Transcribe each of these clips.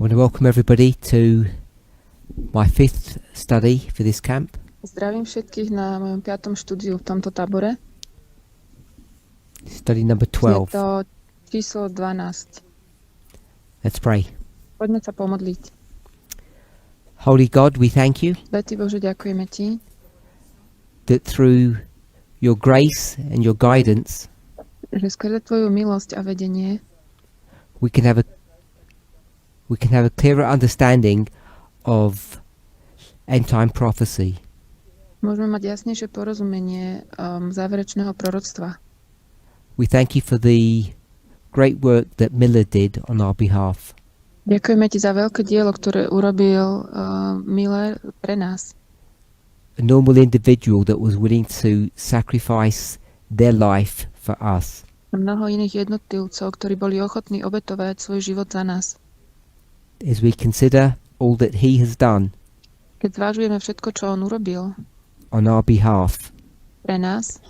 want to welcome everybody to my 5th study for this camp. Zdravím všetkých na mojom 5. štúdiu v tomto tábore. Study number Je 12. to číslo 12. Let's pray. Poďme sa pomodliť. Holy God, we thank you Svätý Bože, ďakujeme Ti, that through your grace and your guidance že skrze Tvoju milosť a vedenie we can have a clearer understanding of end time prophecy. môžeme mať jasnejšie porozumenie záverečného proroctva. We thank you for the great work that Miller did on our behalf. Ďakujeme Ti za veľké dielo, ktoré urobil Miller pre nás. A normal individual that was willing to sacrifice their life for us. Mnoho iných jednotlivcov, ktorí boli ochotní obetovať svoj život za nás. As we consider all that he has done Keď zvážujeme všetko, čo on urobil on our behalf, pre nás,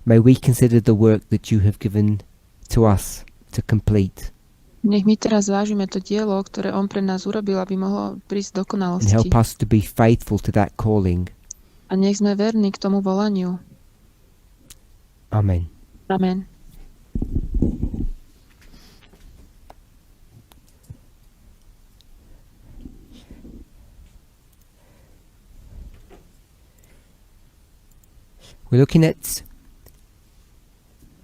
may we consider the work that you have given to us to complete, nech my teraz zvážime to dielo, ktoré on pre nás urobil, aby mohlo prísť and dokonalosti. help us to be faithful to that calling. A nech sme verní k tomu volaniu. Amen. Amen. We're looking at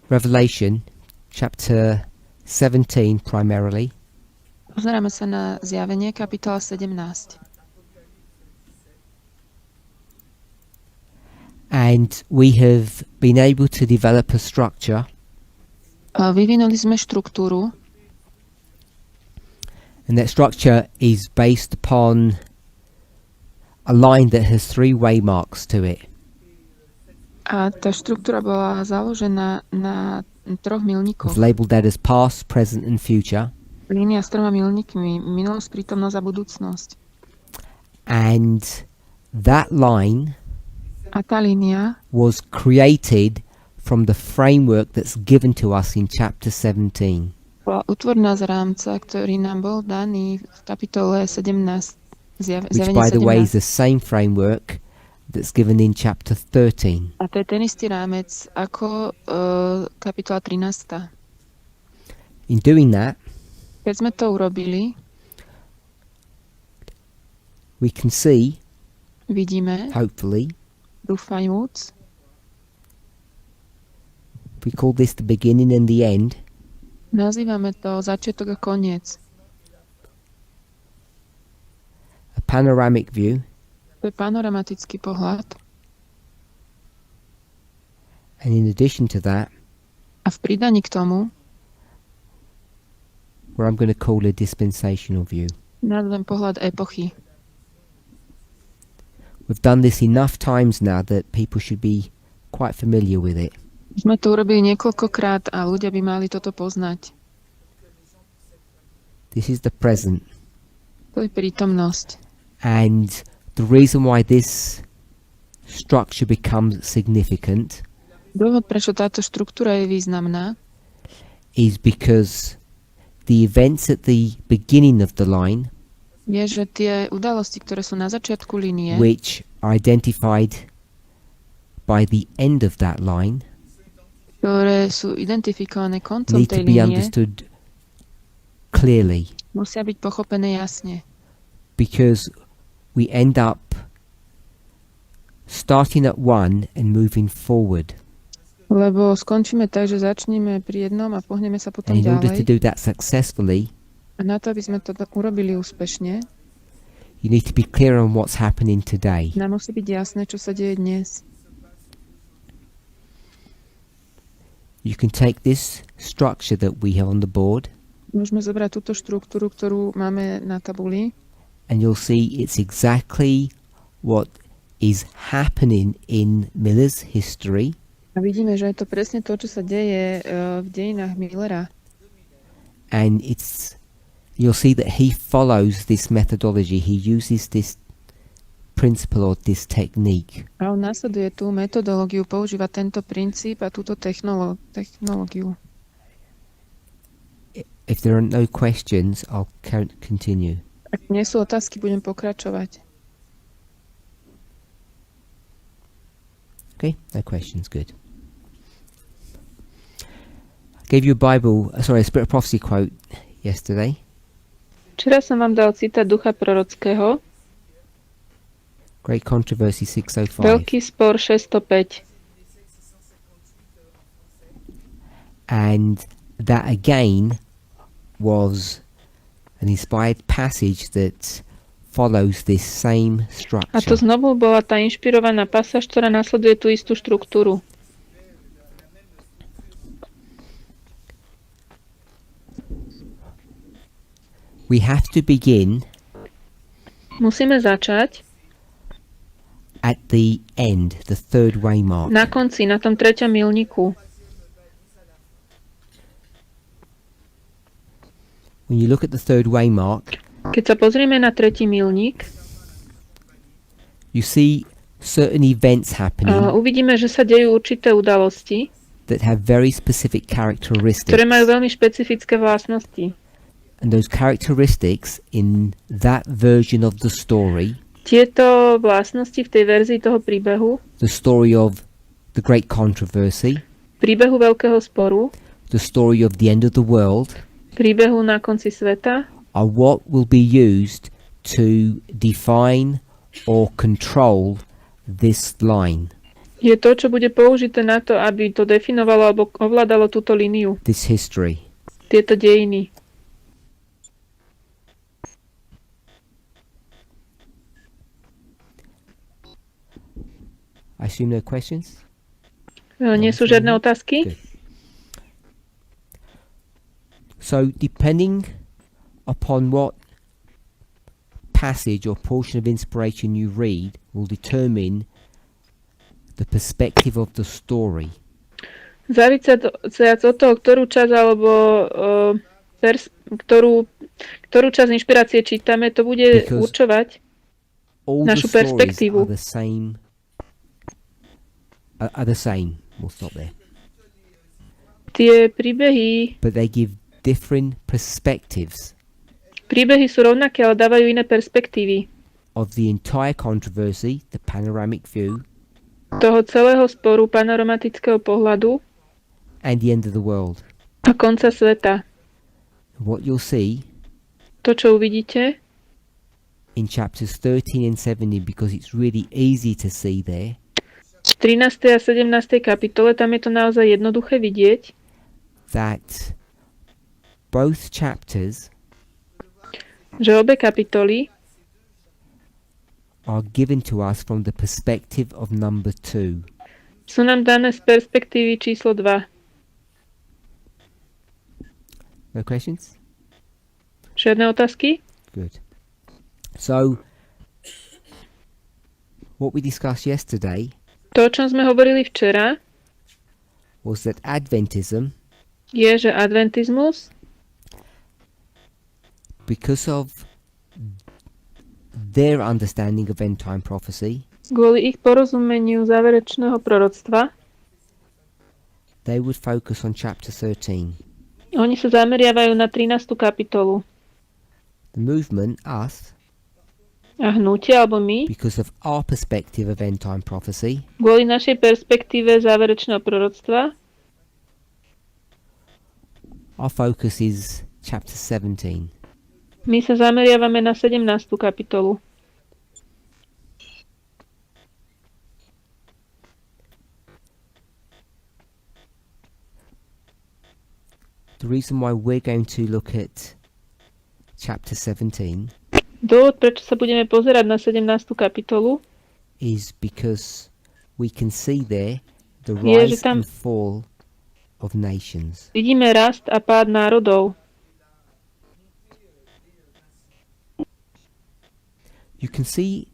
Revelation chapter 17 primarily, Pozeráme sa na Zjavenie, kapitola 17. and we have been able to develop a structure, Vyvinuli sme štruktúru, and that structure is based upon a line that has 3 waymarks to it. a tá štruktúra bola založená na 3 milníkoch. We've labelled that as past, present and future. Línia s 3 milníkmi, minulosť, prítomnosť a budúcnosť. And that line A tá línia was created from the framework that's given to us in chapter 17. bola utvorná z rámca, ktorý nám bol daný v kapitole 17. Which Zjavenie by the way is 17. the same framework that's given in chapter 13. A to je ten istý rámec ako kapitola 13. In doing that, Keď sme to urobili, we can see, vidíme, hopefully, dúfajúc, we call this the beginning and the end, nazývame to začiatok a koniec. a panoramic view, To je panoramatický pohľad. and in addition to that, A v pridaní k tomu what I'm going to call a dispensational view. nazvem pohľad epochy. We've done this enough times now that people should be quite familiar with it. Sme to urobili niekoľkokrát a ľudia by mali toto poznať. This is the present, To je prítomnosť. and the reason why this structure becomes significant Dôvod, prečo táto štruktúra je významná, is because the events at the beginning of the line, je, že tie udalosti, ktoré sú na začiatku línie, which are identified by the end of that line, ktoré sú identifikované koncom need to tej be línie, understood clearly, musia byť pochopené jasne. because we end up starting at one and moving forward. Lebo skončíme tak, že začneme pri jednom a pohneme sa potom And in order to ďalej. do that successfully, A na to, aby sme to urobili úspešne, you need to be clear on what's happening today. nám musí byť jasné, čo sa deje dnes. You can take this structure that we have on the board, Môžeme zobrať túto štruktúru, ktorú máme na tabuli, and you'll see it's exactly what is happening in Miller's history, a vidíme, že je to presne to, čo sa deje v dejinách Millera. and you'll see that he follows this methodology. He uses this principle or this technique. A on nasleduje tú metodológiu, používa tento princíp a túto technológiu. If there are no questions, I'll continue. Ak nie sú otázky, budem pokračovať. Okay, no questions, good. I gave you a Spirit of Prophecy quote yesterday. Včera som vám dal citát ducha prorockého. Great Controversy 605. Veľký spor 605. And that again was an inspired passage that follows this same structure. A to znovu bola tá inšpirovaná pasáž, ktorá nasleduje tú istú štruktúru. We have to begin Musíme začať at the end, the third way mark. na konci, na tom 3. milníku. When you look at the third way mark, Keď sa pozrieme na 3. milník, you see certain events happening uvidíme, že sa dejú určité udalosti, that have very specific characteristics. ktoré majú veľmi špecifické vlastnosti. And those characteristics in that version of the story, Tieto vlastnosti v tej verzii toho príbehu, the story of the Great Controversy, príbehu veľkého sporu, the story of the end of the world, príbehu na konci sveta, are what will be used to define or control this line, je to, čo bude použité na to, aby to definovalo alebo ovládalo túto líniu, this history. tieto dejiny. I assume no questions? Nie sú žiadne otázky? Good. So, depending upon what passage or portion of inspiration you read will determine the perspective of the story. Závisíac od toho, ktorú časť alebo ktorú časť inšpirácie čítame, to bude Because určovať All našu the stories perspektívu. are the same. We'll stop there. Tie príbehy But they give different perspectives sú rovnaké, ale dávajú iné perspektívy of the entire controversy, the panoramic view, toho celého sporu panoramatického pohľadu and the end of the world. a konca sveta. What you'll see To, čo uvidíte in chapters 13 and 17, because it's really easy to see there, v 13. a 17. kapitole, tam je to naozaj jednoduché vidieť, that both chapters že obe kapitoly are given to us from the perspective of number 2. sú nám dané z perspektívy číslo 2. No questions? Žiadne otázky? Good. So, what we discussed yesterday To, o čom sme hovorili včera, was that Adventism, je, že adventizmus, because of their understanding of end time prophecy, kvôli ich porozumeniu záverečného proroctva, they would focus on chapter 13. oni sa zameriavajú na 13. kapitolu. The movement, us, A hnutie, alebo my, because of our perspective of end time prophecy, kvôli našej perspektíve záverečného proroctva, our focus is chapter 17. my sa zameriavame na 17. kapitolu. The reason why we're going to look at chapter 17 Dôvod, prečo sa budeme pozerať na 17. kapitolu, is because we can see there the Je, že rise tam- and fall of nations. vidíme rast a pád národov. You can see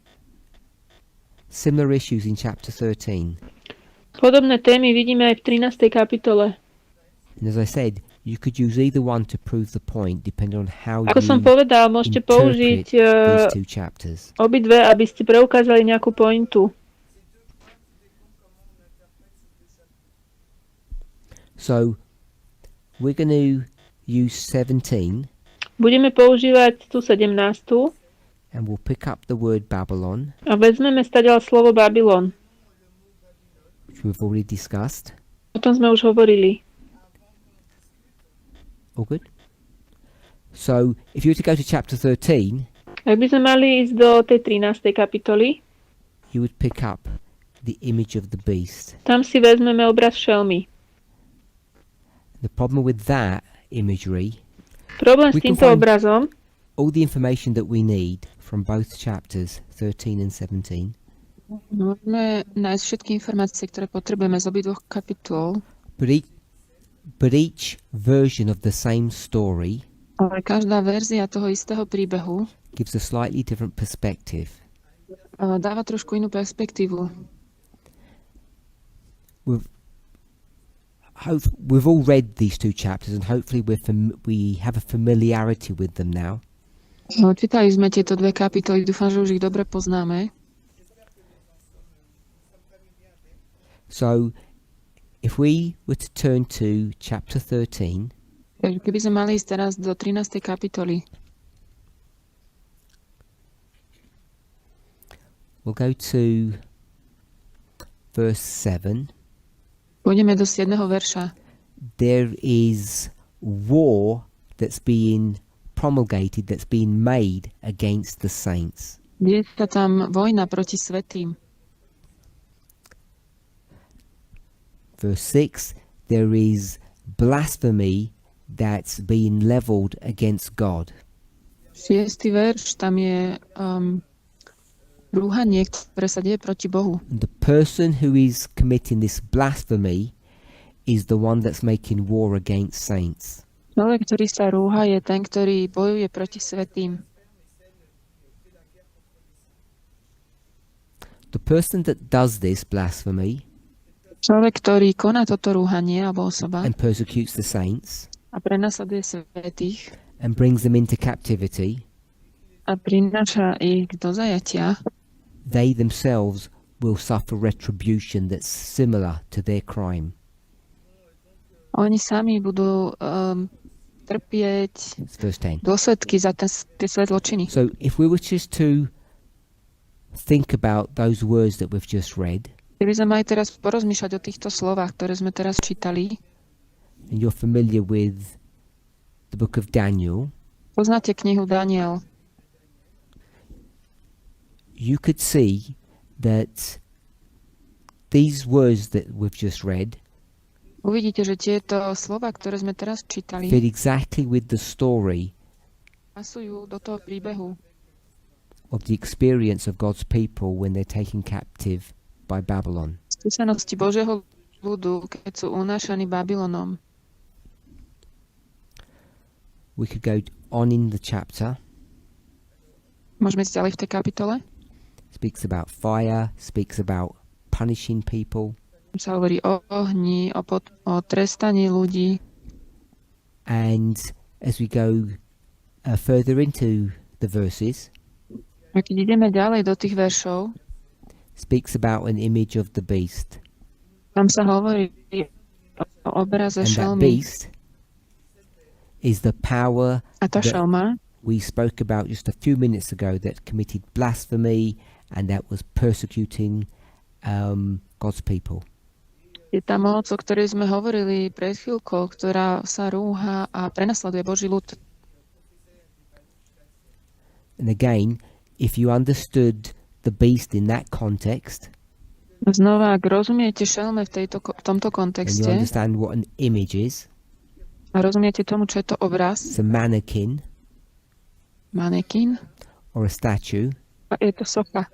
similar issues in chapter 13. Podobné témy vidíme aj v 13. kapitole. And as I said, you could use either one to prove the point, depending on how Ako som you povedal, môžete použiť interpret these two chapters. obidve, aby ste preukázali nejakú pointu. So, we're going to use 17 Budeme používať tú 17. and we'll pick up the word Babylon, A vezmeme stadiaľ slovo Babylon. which we've already discussed. O tom sme už hovorili. All good? So, if you were to go to chapter 13, Ak by sme mali ísť do tej 13. kapitoly, you would pick up the image of the beast. tam si vezmeme obraz šelmy. The problem with that imagery, Problém s We can týmto find- obrazom, all the information that we need from both chapters 13 and 17, Môžeme nájsť všetky informácie, ktoré potrebujeme z obidvoch kapitol, but each version of the same story ale každá verzia toho istého príbehu gives a slightly different perspective. dáva trošku inú perspektívu. We've all read these two chapters, and hopefully we have a familiarity with them now. Čítali sme tieto dve kapitoly, dúfam, že už ich dobre poznáme. So, if we were to turn to chapter 13, Takže keby sme mali ísť teraz do 13. kapitoly, we'll go to verse 7. pôjdeme do 7. verša. There is war that's being promulgated, that's being made against the saints. Je tam vojna proti svätým. Verse 6, there is blasphemy that's being leveled against God. 6. verš, tam je rúhanie, ktoré sa deje proti Bohu. The person who is committing this blasphemy is the one that's making war against saints. Človek, ktorý sa rúha, je ten, ktorý bojuje proti svätým. The person that does this blasphemy Človek, ktorý koná toto rúhanie, alebo osoba, and persecutes the saints a prenasleduje svätých and brings them into captivity, a prináša ich do zajatia, they themselves will suffer retribution that's similar to their crime. oni sami budú trpieť It's verse 10. dôsledky za tie svoje zločiny. So if we were just to think about those words that we've just read, Keby sme mali teraz porozmýšľať o týchto slovách, ktoré sme teraz čítali, and you're familiar with the book of Daniel, poznáte knihu Daniel, you could see that these words that we've just read uvidíte, že tieto slova, ktoré sme teraz čítali, fit exactly with the story pasujú do toho príbehu of the experience of God's people when they're taken captive by Babylon. skúsenosti Božieho ľudu, keď sú unášaní Babylonom. We could go on in the chapter. Môžeme ísť ďalej v tej kapitole. Speaks about fire, speaks about punishing people, Tam sa hovorí o ohni, o trestaní ľudí. and as we go further into the verses, A keď ideme ďalej do tých veršov, speaks about an image of the beast. tam sa hovorí o obraze And that šelmy. beast is the power A tá that šelma we spoke about just a few minutes ago that committed blasphemy and that was persecuting God's people. je tá moc, o ktorej sme hovorili pred chvíľkou, ktorá sa rúha a prenasleduje Boží ľud. And again, if you understood the beast in that context, Znova, ak rozumiete šelme v tomto and you kontexte understand what an image is, a rozumiete tomu, čo je to obraz, it's a mannequin manekín, or a statue. a je to socha.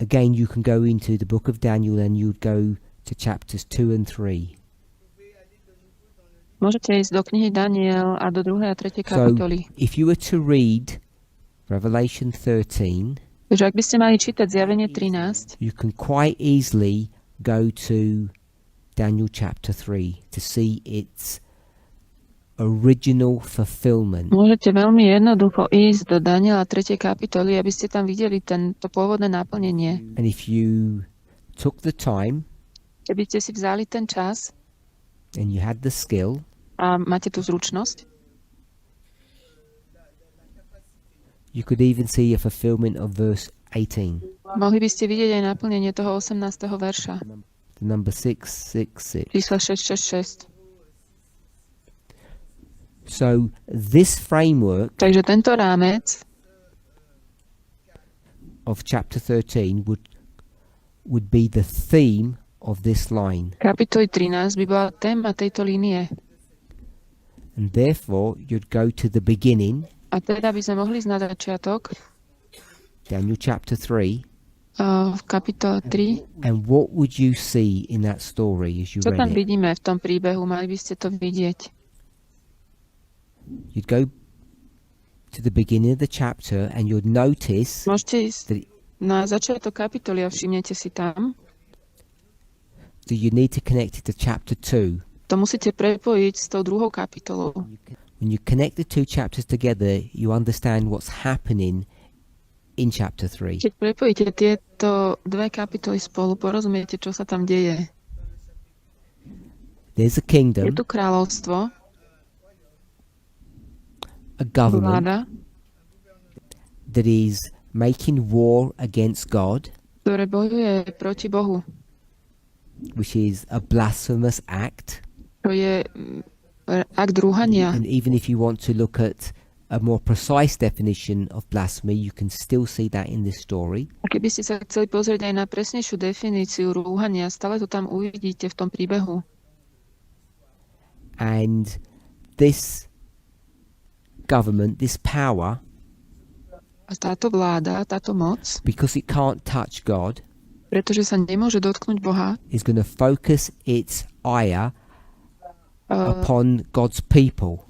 Again, you can go into the book of Daniel and you'd go to chapters 2 and 3. Môžete ísť do knihy Daniel a do 2. a 3. So, kapitoly. if you were to read Revelation 13, Takže ak by ste mali čítať Zjavenie 13, you can quite easily go to Daniel chapter 3 to see its original fulfillment. môžete veľmi jednoducho ísť do Daniela 3. kapitoly, aby ste tam videli to pôvodné naplnenie. And if you took the time Keby ste si vzali ten čas and you had the skill, a máte tú zručnosť, You could even see a fulfillment of verse 18. Mohli by ste vidieť aj naplnenie toho 18. verša. The number 666. Číslo 666. So this framework Takže tento rámec of chapter 13 would be the theme of this line. kapitoly 13 by bola téma tejto línie. And therefore you'd go to the beginning, A teda by sme mohli ísť na začiatok Daniel chapter 3, v kapitole 3. and what would you see in that story as you Čo tam read it? vidíme v tom príbehu? Mali by ste to vidieť. You'd go to the beginning of the chapter and you'd notice Môžete ísť that na začiatok kapitoly a všimnete si tam. you need to connect it to chapter 2. To musíte prepojiť s tou druhou kapitolou. When you connect the two chapters together, you understand what's happening in chapter 3. Keď prepojíte tieto dve kapitoly spolu, porozumiete, čo sa tam deje. There's a Je kingdom, tu kráľovstvo, a government vláda, that is making war against God, ktoré bojuje proti Bohu. which is a blasphemous act. To je akt rúhania. And even if you want to look at a more precise definition of blasphemy, you can still see that in this story. A keby ste sa chceli pozrieť aj na presnejšiu definíciu rúhania, stále to tam uvidíte v tom príbehu. And this government, this power, A táto vláda, táto moc, because it can't touch God, pretože sa nemôže dotknúť Boha, is going to focus its ire upon uh, God's people.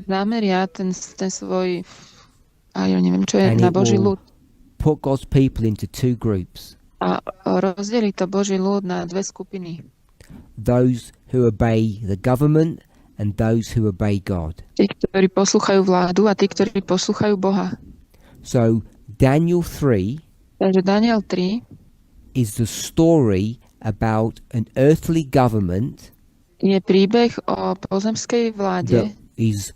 zameria ten svoj, a ja neviem, čo je, And na it Boží will ľud. put God's people into two groups. A rozdeli to Boží ľud na dve skupiny. Those who obey the government and those who obey God. Tí, ktorí poslúchajú vládu a tí, ktorí poslúchajú Boha. So Daniel 3 Takže Daniel 3 is the story about an earthly government je príbeh o pozemskej vláde, that is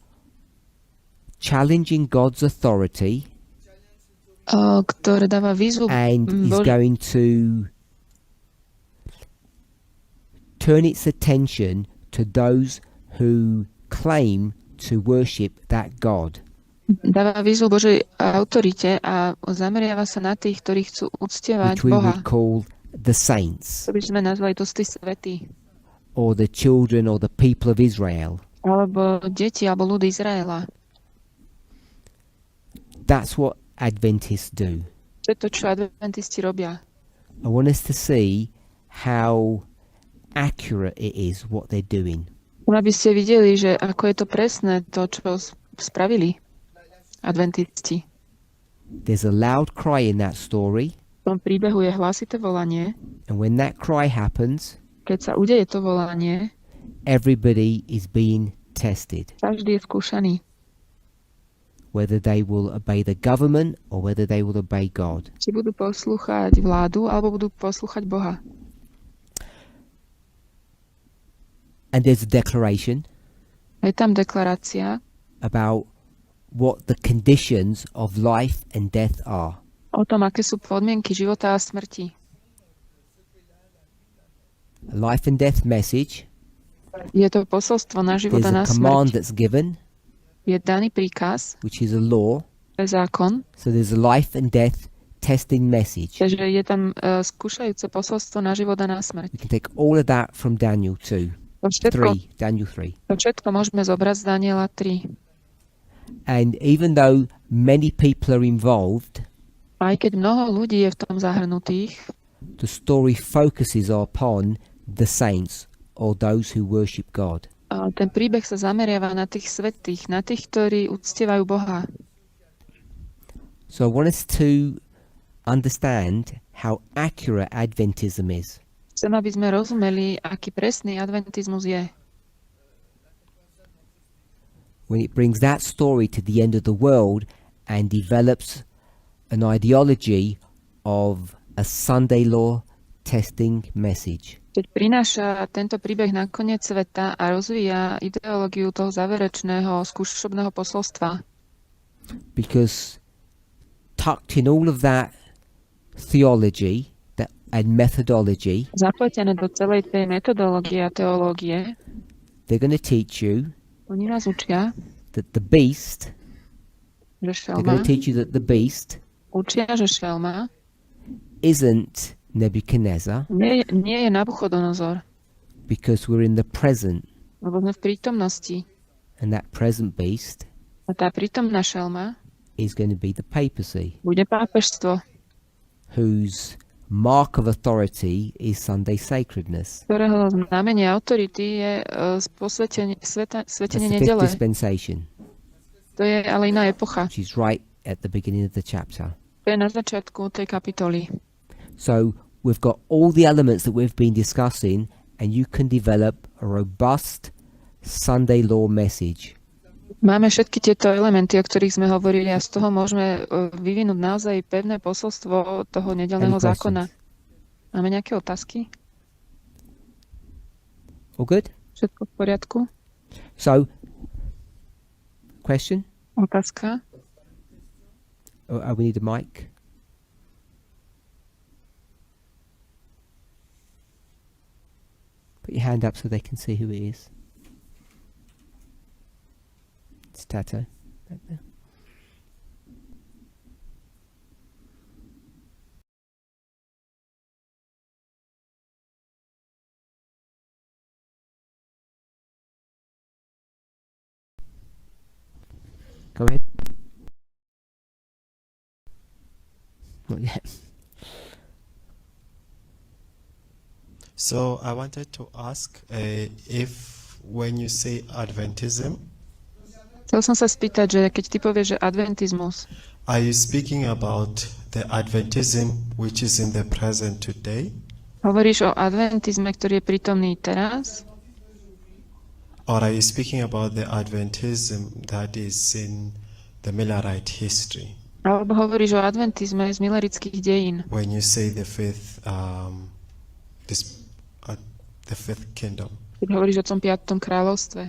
challenging God's authority ktoré dáva výzvu and is Boží. going to turn its attention to those who claim to worship that God. Dáva výzvu Božej autorite a zameriava sa na tých, ktorí chcú uctievať Which we Boha. would call the saints, To by sme nazvali to tí svätí. or the children, or the people of Israel. Alebo deti, alebo ľud Izraela. That's what Adventists do. To je to, čo adventisti robia. I want us to see how accurate it is what they're doing. Aby ste videli, že ako je to presné, to, čo spravili adventisti. There's a loud cry in that story, V tom príbehu je hlasité volanie. and when that cry happens, Keď sa udeje to volanie, everybody is being tested, každý je skúšaný. whether they will obey the government or whether they will obey God. Či budú poslúchať vládu, alebo budú poslúchať Boha. And there's a declaration Je tam deklarácia about what the conditions of life and death are. o tom, aké sú podmienky života a smrti. A life and death message. Je to posolstvo na život There's a na a command smrť. that's given, Je daný príkaz, which is a law. to je zákon, So there's a life and death testing message. takže je tam skúšajúce posolstvo na život a na smrť. We can take all of that from Daniel 2, To všetko, 3, Daniel 3. to všetko môžeme zobrať z Daniela 3. And even though many people are involved, Aj keď mnoho ľudí je v tom zahrnutých, the story focuses upon the saints or those who worship God. ten príbeh sa zameriava na tých svätých, na tých, ktorí uctievajú Boha. So I want us to understand how accurate Adventism is. Chcem, aby sme rozumeli, aký presný adventizmus je. When it brings that story to the end of the world and develops an ideology of a Sunday law testing message. Keď prináša tento príbeh na koniec sveta a rozvíja ideológiu toho záverečného skúšobného posolstva, Because tucked in all of that theology and methodology, zapletené do celej tej metodológie a teológie. they're going to teach you Oni nás učia, that the beast, že they're going šelma, to teach you that the beast učia, že šelma isn't Nebuchadnezzar, nie je Nabuchodonozor, because we're in the present, lebo sme v prítomnosti. and that present beast A tá prítomná šelma is going to be the papacy, bude pápežstvo, whose mark of authority is Sunday sacredness. ktorého znamenie autority je svetenie That's the fifth nedele. dispensation, To je ale iná epocha. which is right at the beginning of the chapter. To je na začiatku tej kapitoly. So we've got all the elements that we've been discussing, and you can develop a robust Sunday law message. Máme všetky tieto elementy, o ktorých sme hovorili, a z toho môžeme vyvinúť naozaj pevné posolstvo toho nedeľného Any zákona. Máme nejaké otázky? All good? Všetko v poriadku? So, question? Otázka? We need a mic. Put your hand up so they can see who it is. It's Tato back there. Go ahead. Not yet. So I wanted to ask if when you say Adventism, Chcel som sa spýtať, že keď ty povieš, že adventizmus, are you speaking about the Adventism which is in the present today, hovoríš o adventizme, ktorý je prítomný teraz, or are you speaking about the Adventism that is in the Millerite history? alebo hovoríš o adventizme z milerických dejín, When you say the fifth kingdom, keď hovoríš o tom 5. kráľovstve.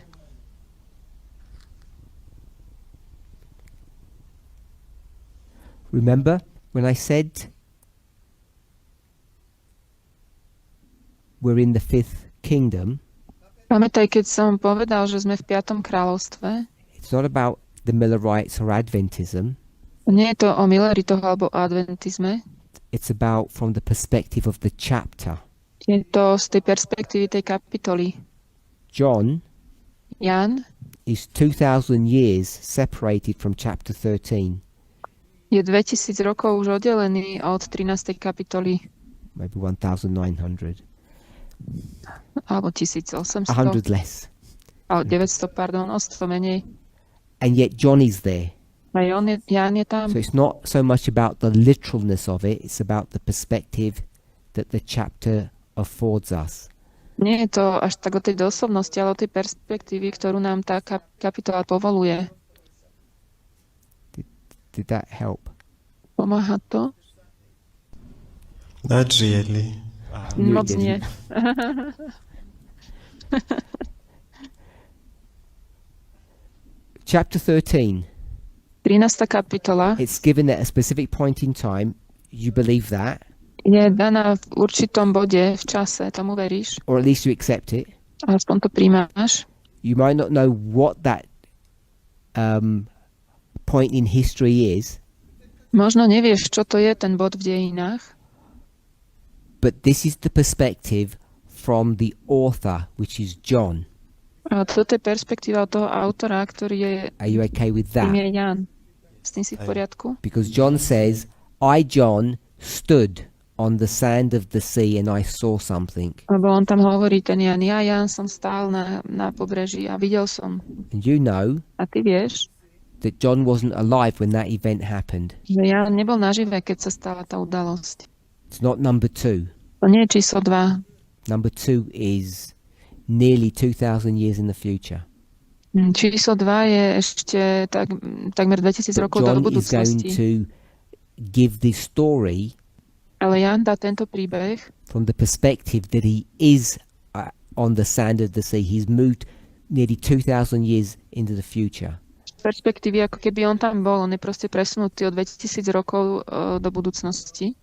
Remember when I said we're in the fifth kingdom? Pamätaj, keď som povedal, že sme v 5. kráľovstve, It's not about the Millerites or Adventism. nie je to o mileritoch alebo o adventizme, It's about from the perspective of the chapter. je to z tej perspektívy tej kapitoly. John Jan is 2,000 years separated from chapter 13. je 2000 rokov už oddelený od 13. kapitoly, Maybe 1,900. alebo 1800, 100 less. alebo 900, pardon, o 100 menej. And yet John is there. A Jan je tam. So it's not so much about the literalness of it, it's about the perspective that the chapter affords us. Nie je to až tak o tej doslovnosti, ale o tej perspektívy, ktorú nám tá kapitola povoluje. Did that help? Pomáha to? not really. knew it Moc nie. didn't. Chapter 13. 13. kapitola It's given at a specific point in time. You believe that, je daná v určitom bode, v čase, tomu veríš? or at least you accept it. Aspoň to príjmaš. You might not know what that point in history is, Možno nevieš, čo to je ten bod v dejinách, but this is the perspective from the author, which is John. ale toto je perspektíva od toho autora, ktorý je, Are you okay with tým that? je Jan. S tým si v poriadku? Because John says, I, John, stood on the sand of the sea and I saw something. Lebo on tam hovorí, ten Jan, Jan som stál na pobreží a videl som. And you know A ty vieš, that John wasn't alive when that event happened. že Jan nebol nažive, keď sa stala tá udalosť. It's not number 2. To nie je číslo 2. Number 2 is nearly 2,000 years in the future. Číslo 2 je ešte takmer 2000 But rokov do John is going budúcnosti. to give this story Ale Jan dá tento príbeh from the perspective that he is on the sand of the sea. He's moved nearly 2,000 years into the future. z perspektívy, ako keby on tam bol. On je proste presunutý o 2000 rokov do budúcnosti.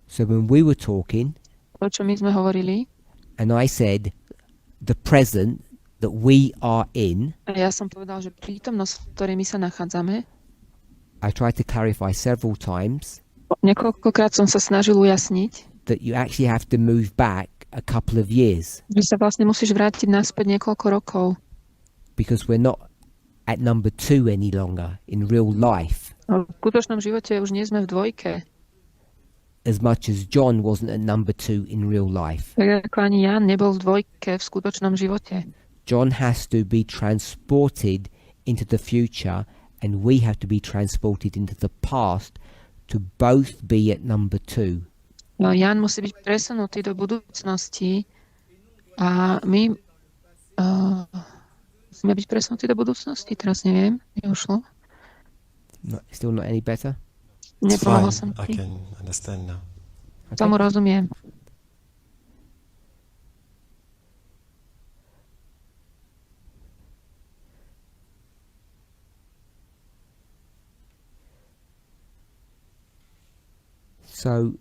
So when we were talking, To, čo my sme hovorili, and I said the present that we are in, a ja som povedal, že prítomnosť, v ktorej my sa nachádzame, I tried to clarify several times niekoľkokrát som sa snažil ujasniť, that you actually have to move back a couple of years že sa vlastne musíš vrátiť naspäť niekoľko rokov. because we're not at number 2 any longer in real life, V skutočnom živote už nie sme v dvojke. as much as John wasn't at number 2 in real life. Tak ako ani Ján nebol v dvojke v skutočnom živote. John has to be transported into the future and we have to be transported into the past to both be at number 2. No, Ján musí byť presunutý do budúcnosti a my musíme byť presunutí do budúcnosti. Teraz neviem, neušlo. Still not any better? It's Nepomohol fine. som I ti. can understand now. Tomu rozumiem. So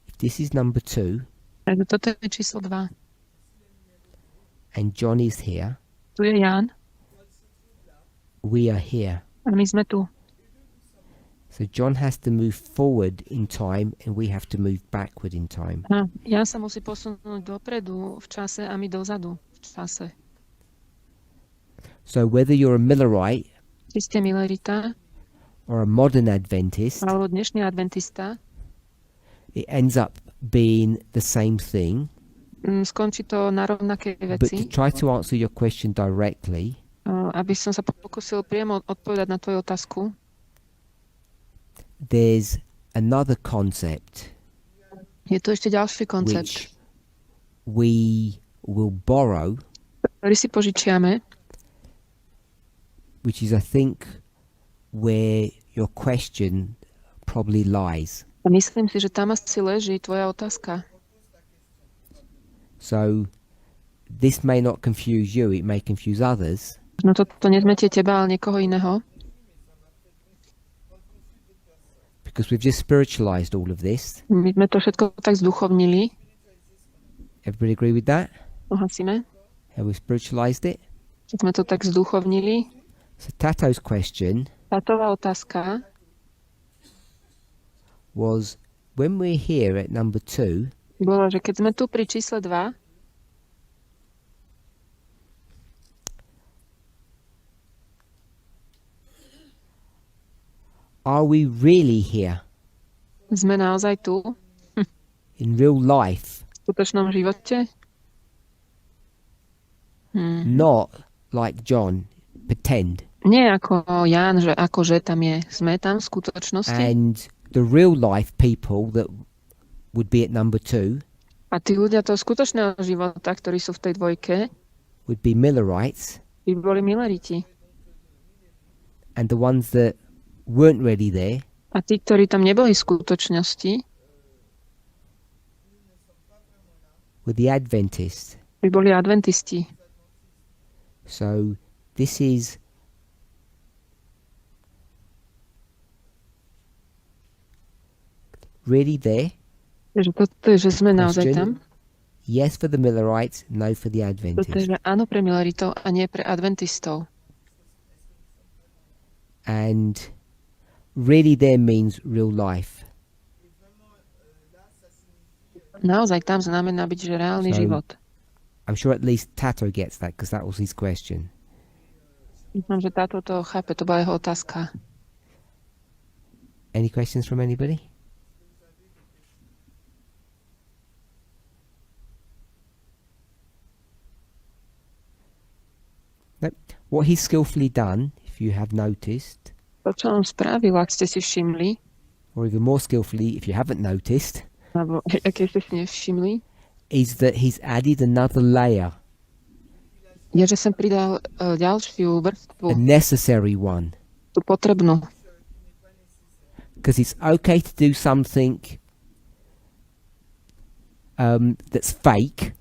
if this is number 2 Takže toto je číslo 2. and John is here, Tu je Ján we are here. a my sme tu. So John has to move forward in time and we have to move backward in time. A Ján sa musí posunúť dopredu v čase a my dozadu v čase. So whether you're a Millerite Či ste Millerita or a modern Adventist, alebo dnešný adventista, it ends up being the same thing. Skončí to na rovnakej But to veci. try to answer your question directly, Aby som sa pokusil priamo odpovedať na tvoju otázku, there's another concept je tu ešte ďalší koncept, which we will borrow, ktorý si požičiame, which is I think where your question probably lies. a myslím si, že tam asi leží tvoja otázka. So this may not confuse you, it may confuse others, No to nezmetie teba, ale niekoho iného, because we've just spiritualized all of this. my sme to všetko tak zduchovnili. Everybody agree with that? Ohlasíme? Have we spiritualized it? Že sme to tak zduchovnili. So Tato's question Tátová otázka was, when we're here at number 2, bola, že keď sme tu pri čísle 2, are we really here sme naozaj tu in real life? v skutočnom živote? Not like John, pretend. Nie ako Ján, že akože tam je. Sme tam v skutočnosti. And the real life people that would be at number 2 A tí ľudia toho skutočného života, ktorí sú v tej dvojke, would be Millerites, by boli Milleriti. and the ones that weren't really there A tí, ktorí tam neboli v skutočnosti, were the Adventists. by boli adventisti. So this is really there. Takže toto je, že sme naozaj tam. Yes for the Millerites, no for the Toto je, Adventists. že áno pre Milleritov a nie pre adventistov. And really there means real life. Naozaj tam znamená byť, že reálny So- život. I'm sure at least Tato gets that because that was his question. Myslím, že táto to chápe, to bola jeho otázka. Any questions from anybody? Nope. What he's skillfully done, if you have noticed, To, čo on spravil, ak ste si všimli, or even more skillfully if you haven't noticed, alebo aké ste si nevšimli, is that he's added another layer, je, že som pridal ďalšiu a vrstvu, necessary one. tú potrebnú. Because it's okay to do something that's fake,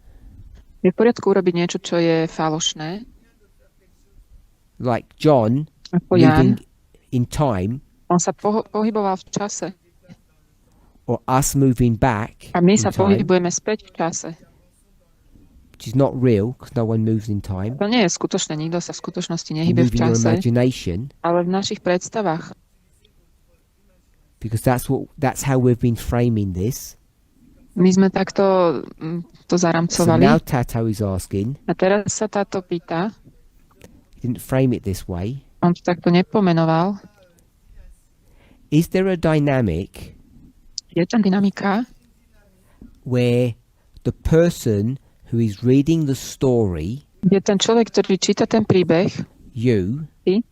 Je v poriadku urobiť niečo, čo je falošné, like John ako Ján. moving in time, On sa pohyboval v čase or us moving back a my in sa time, pohybujeme späť v čase. which is not real because no one moves in time. To nie je skutočné, nikto sa v skutočnosti You nehybe move v in your čase, imagination ale v našich predstavách. because that's how we've been framing this. My sme takto to So zaramcovali. now Tato is asking, A teraz sa táto pýta, he didn't frame it this way, on to takto nepomenoval, is there a dynamic je tam dynamika, where the person who is reading the story, kde ten človek, ktorý číta ten príbeh, you, Ty?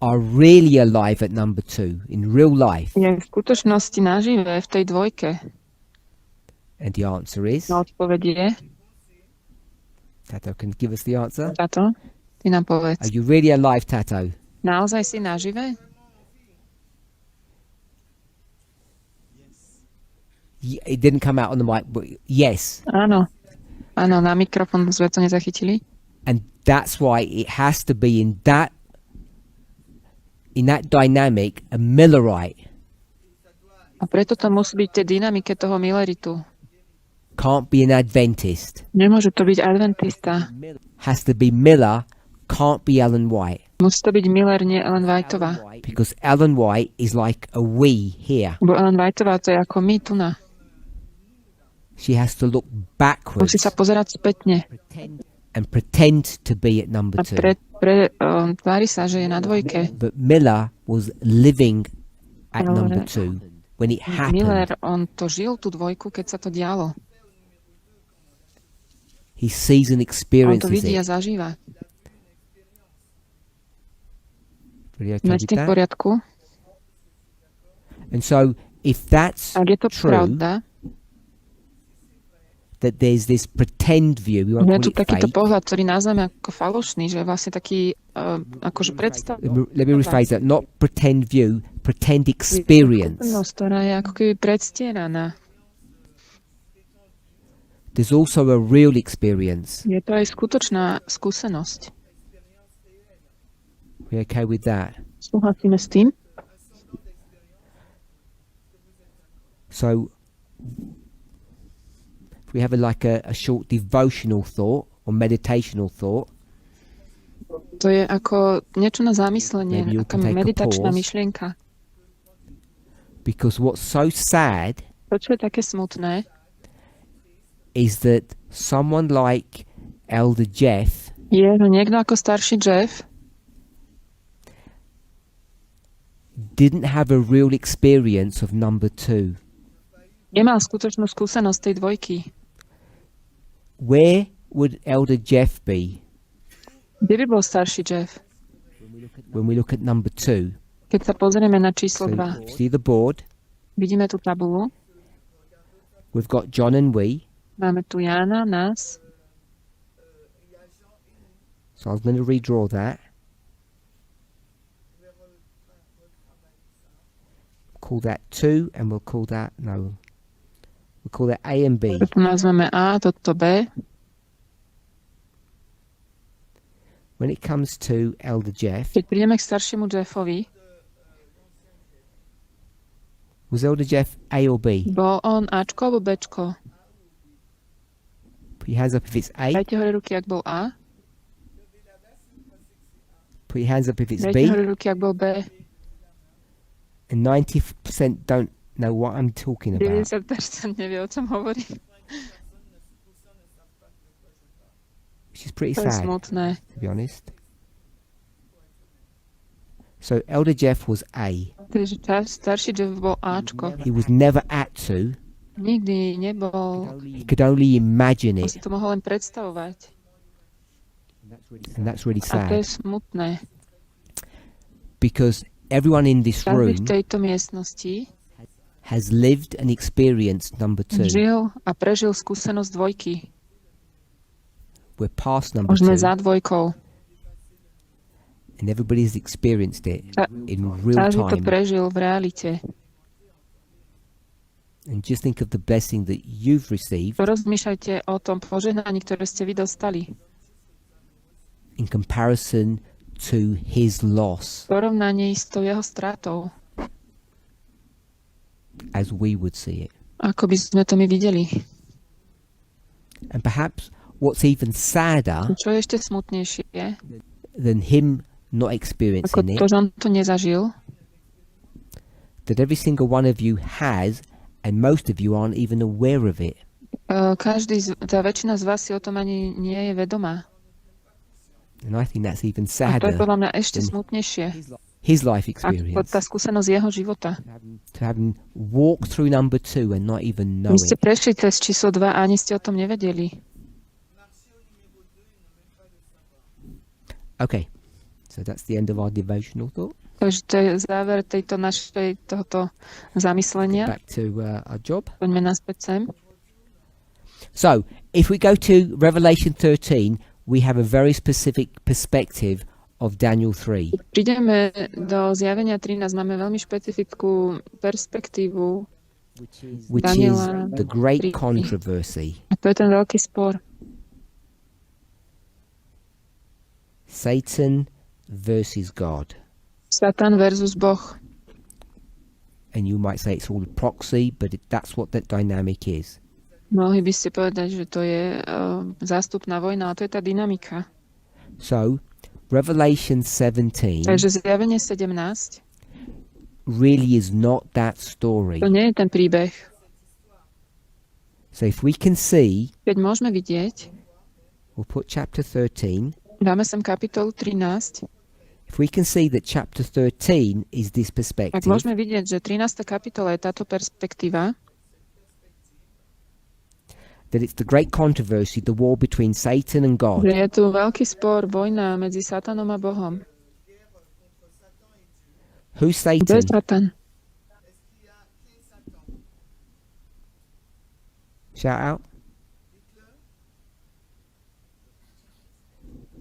are really alive at number 2 in real life? je v skutočnosti nažive v tej dvojke. And the answer is, No odpoveď je Tato can give us the answer. táto. Ty nám Are povedz. you really alive, Tato? Naozaj si nažive? It didn't come out on the mic, but yes. Áno. Áno, na mikrofón sme to nezachytili. And that's why it has to be in that dynamic a Millerite. A preto to musí byť v tej dynamike toho Milleritu. Can't be an Adventist. Nemôže to byť adventista. Has to be Miller, can't be Ellen White. Musí to byť Miller, nie Ellen Whiteová. Because Ellen White is like a we here. Bo Ellen Whiteová to je ako my tu na. She has to look backwards Musí sa pozerať spätne. and pretend to be at number A 2. tvári sa, že je na dvojke. But Miller was living at Ale number 2 when it Miller, happened. on to žil tú dvojku, keď sa to dialo. He sees and On to experiences vidí a it. zažíva. Really okay Máš with tým v that? poriadku? And so, if that's Ak je to true, pravda, that there's this pretend view, we won't je call tu it takýto fake. pohľad, ktorý nazveme ako falošný, že je vlastne taký akože predstav. Let me rephrase that. Not pretend view, pretend experience. Ktorá je ako keby predstieraná. There's also a real experience. Je to aj skutočná skúsenosť. We okay with that? Súhlasíme s tým? So, if we have a short devotional thought or meditational thought, To je ako niečo na zamyslenie, Maybe you aká can take a meditačná pause. myšlienka. because what's so sad To, čo je také smutné, is that someone like Elder Jeff je, že niekto ako starší Jeff didn't have a real experience of number 2. nemal skutočnú skúsenosť tej dvojky. Where would Elder Jeff be Kde by bol starší Jeff? when we look at number 2? Keď sa pozrieme na So, číslo 2, see the board? vidíme tú tabulu, We've got John and we. máme tu Jána, nás, So I'm going to redraw that. Call that 2 and we'll call that, no. We'll call that A and B. toto nazveme A, toto B. When it comes to Elder Jeff, Keď prídeme k staršiemu Jeffovi, was Elder Jeff A or B? bol on Ačko alebo Bčko? Put your hands up if it's A. Dajte hore ruky, ak bol A. Put your hands up if it's Dajte B. hore ruky, ak bol B. And 90% don't know what I'm talking about. 90% nevie, o čom hovorím. Which is pretty To je sad, smutné. to be honest. So Elder Jeff was A. Takže starší Jeff bol Ačko. He was never at 2. Nikdy nebol, He could only imagine on it. si to mohol len predstavovať. And that's really A to je sad. smutné. Because everyone in this Každý v room tejto miestnosti has lived and experienced number 2. žil a prežil skúsenosť dvojky. We're past number Už sme 2. za dvojkou. And everybody's experienced it Ka- in real Každý to time. prežil v realite. And just think of the blessing that you've received Rozmýšľajte o tom požehnaní, ktoré ste vy dostali. in comparison to his loss, V porovnaní s tou jeho stratou, as we would see it. ako by sme to my videli. And perhaps what's even sadder Čo je ešte smutnejšie, than him not ako experiencing to, it, že on to nezažil, that every single one of you has, and most of you aren't even aware of it. tá väčšina z vás si o tom ani nie je vedomá. And I think that's even A to je sadder, podľa mňa ešte smutnejšie, his life ako experience. tá skúsenosť jeho života. To have him walk through number 2 and not even know Vy ste it. prešli cez číslo 2 a ani ste o tom nevedeli. Okay, so that's the end of our devotional thought. Takže to je záver tohoto zamyslenia. Back to our job. Poďme naspäť sem. So, if we go to Revelation 13, we have a very specific perspective of Daniel 3. Prídeme do zjavenia 13, máme veľmi špecifickú perspektívu, Which Daniela is the great 3. controversy. a to je ten veľký spor. Satan versus God. Satan versus Boh. And you might say it's all a proxy, but that's what that dynamic is. Mohli by ste povedať, že to je zástupná vojna, a to je tá dynamika. So, Revelation 17 Takže zjavenie 17, really is not that story. to nie je ten príbeh. So if we can see, Keď môžeme vidieť, we'll put chapter 13, dáme sem kapitolu 13, if we can see that chapter 13 is this ak perspective, môžeme vidieť, že 13. kapitola je táto perspektíva, that it's the great controversy, the war between Satan and God, že je tu veľký spor, vojna medzi Satanom a Bohom. who's Kto Satan? je Satan? Shout out.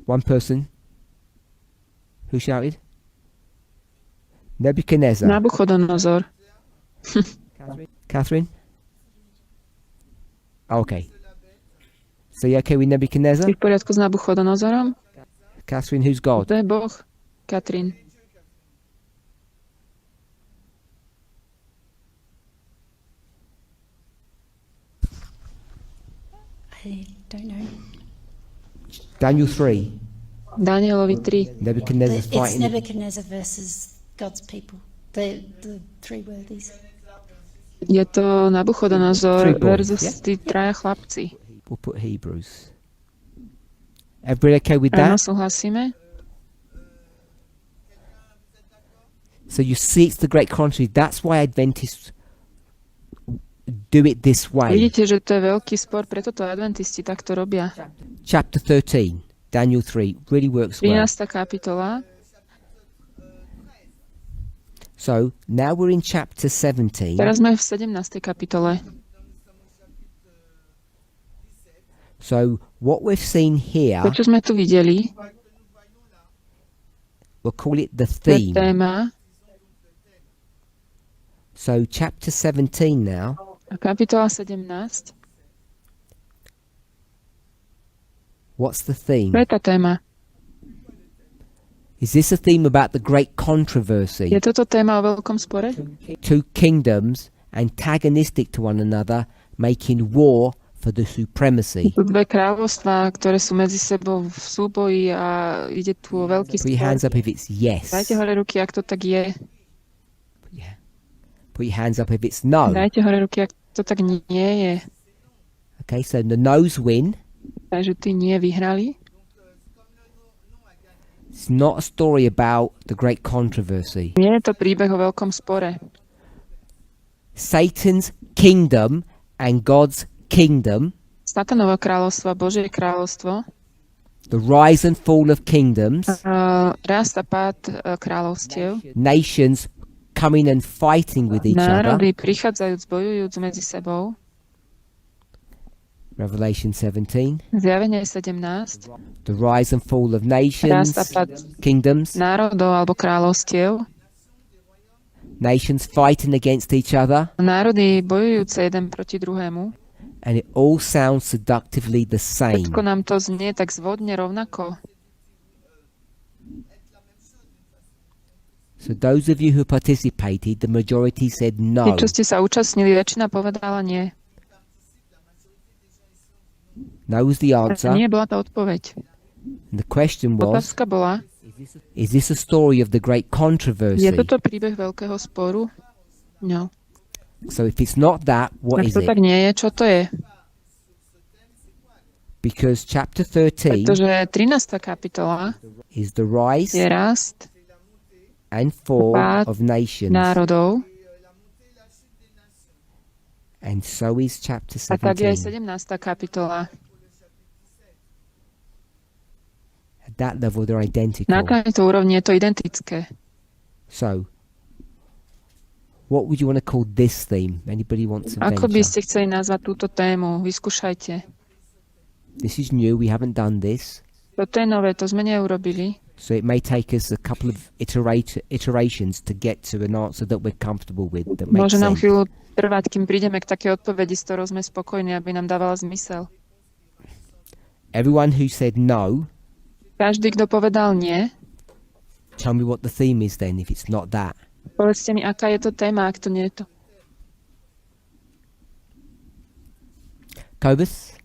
One person. Who shouted? Nebuchadnezzar. Nabuchodonozor. Catherine? Okay. So you okay with Nebuchadnezzar? Si v poriadku s Nabuchodonozorom? Catherine, who's God? To je Boh. Katrin. I don't know. Daniel 3. Danielovi 3. Nebuchadnezzar's It's fighting. Nebuchadnezzar versus God's people. The three worthies. Je to Nabuchodonozor Three boys, versus yeah? tí traja chlapci. We'll put Hebrews. Everybody okay with Áno, that? súhlasíme? So you see it's the great contrast. That's why Adventists do it this way. Vidíte, že to je veľký spor, preto to adventisti takto robia. Chapter 13, Daniel 3, really works well. 13. kapitola. So now we're in chapter 17. Teraz sme v 17. kapitole. So what we've seen here, To, čo sme tu videli, we'll call it the to je theme. téma. So chapter 17 now, Kapitola 17. what's the theme? Čo je tá téma? Is this a theme about the great controversy? Je toto téma o veľkom spore? Two kingdoms antagonistic to one another, making war for the supremacy. Sú dve kráľovstvá, ktoré sú medzi sebou v súboji a ide tu o veľký Put your spor. hands up if it's yes. Dajte hore ruky, ak to tak je. Put your hands up if it's no. Dajte hore ruky, ak to tak nie je. Okay, so the no's win. Takže tí nie vyhrali. It's not a story about the great controversy. Nie je to príbeh o veľkom spore. Satan's kingdom and God's kingdom, Satanovo kráľovstvo a Božie kráľovstvo, the rise and fall of kingdoms, rast a pád kráľovstiev, nations coming and fighting with each other. národy prichádzajúc, bojujúc medzi sebou, Revelation 17. zjavenie 17, The rise and fall of nations, rast a pád kingdoms, národov alebo kráľovstiev, nations fighting against each other, národy bojujúce jeden proti druhému. and it all sounds seductively the same. Všetko nám to znie tak zvodne rovnako. So those of you who participated, the majority said no. Tí, čo ste sa účastnili, väčšina povedala nie. No was the answer. Nie bola tá odpoveď. And the question was, Otázka bola, is this a story of the great controversy? je toto príbeh veľkého sporu? No. So if it's not that, what Ak is to tak it? nie je, čo to je? Because chapter 13 Pretože 13. kapitola is the rise je rast and fall pád of nations. národov And so is chapter a tak je aj 17. 17. kapitola. At that level, they're identical. Na tejto úrovni je to identické. So, what would you want to call this theme? Anybody wants to Ako by venture? ste chceli nazvať túto tému? Vyskúšajte. This is new. We haven't done this. Toto je nové, to sme neurobili. So it may take us a couple of iterations to get to an answer that we're comfortable with, that makes Môže nám sense. chvíľu trvať, kým prídeme k takej odpovedi, s ktorou sme spokojní, aby nám dávala zmysel. Everyone who said no, Každý, kto povedal nie, tell me what the theme is then, if it's not that. povedzte mi, aká je to téma, ak to nie je to. Cobus?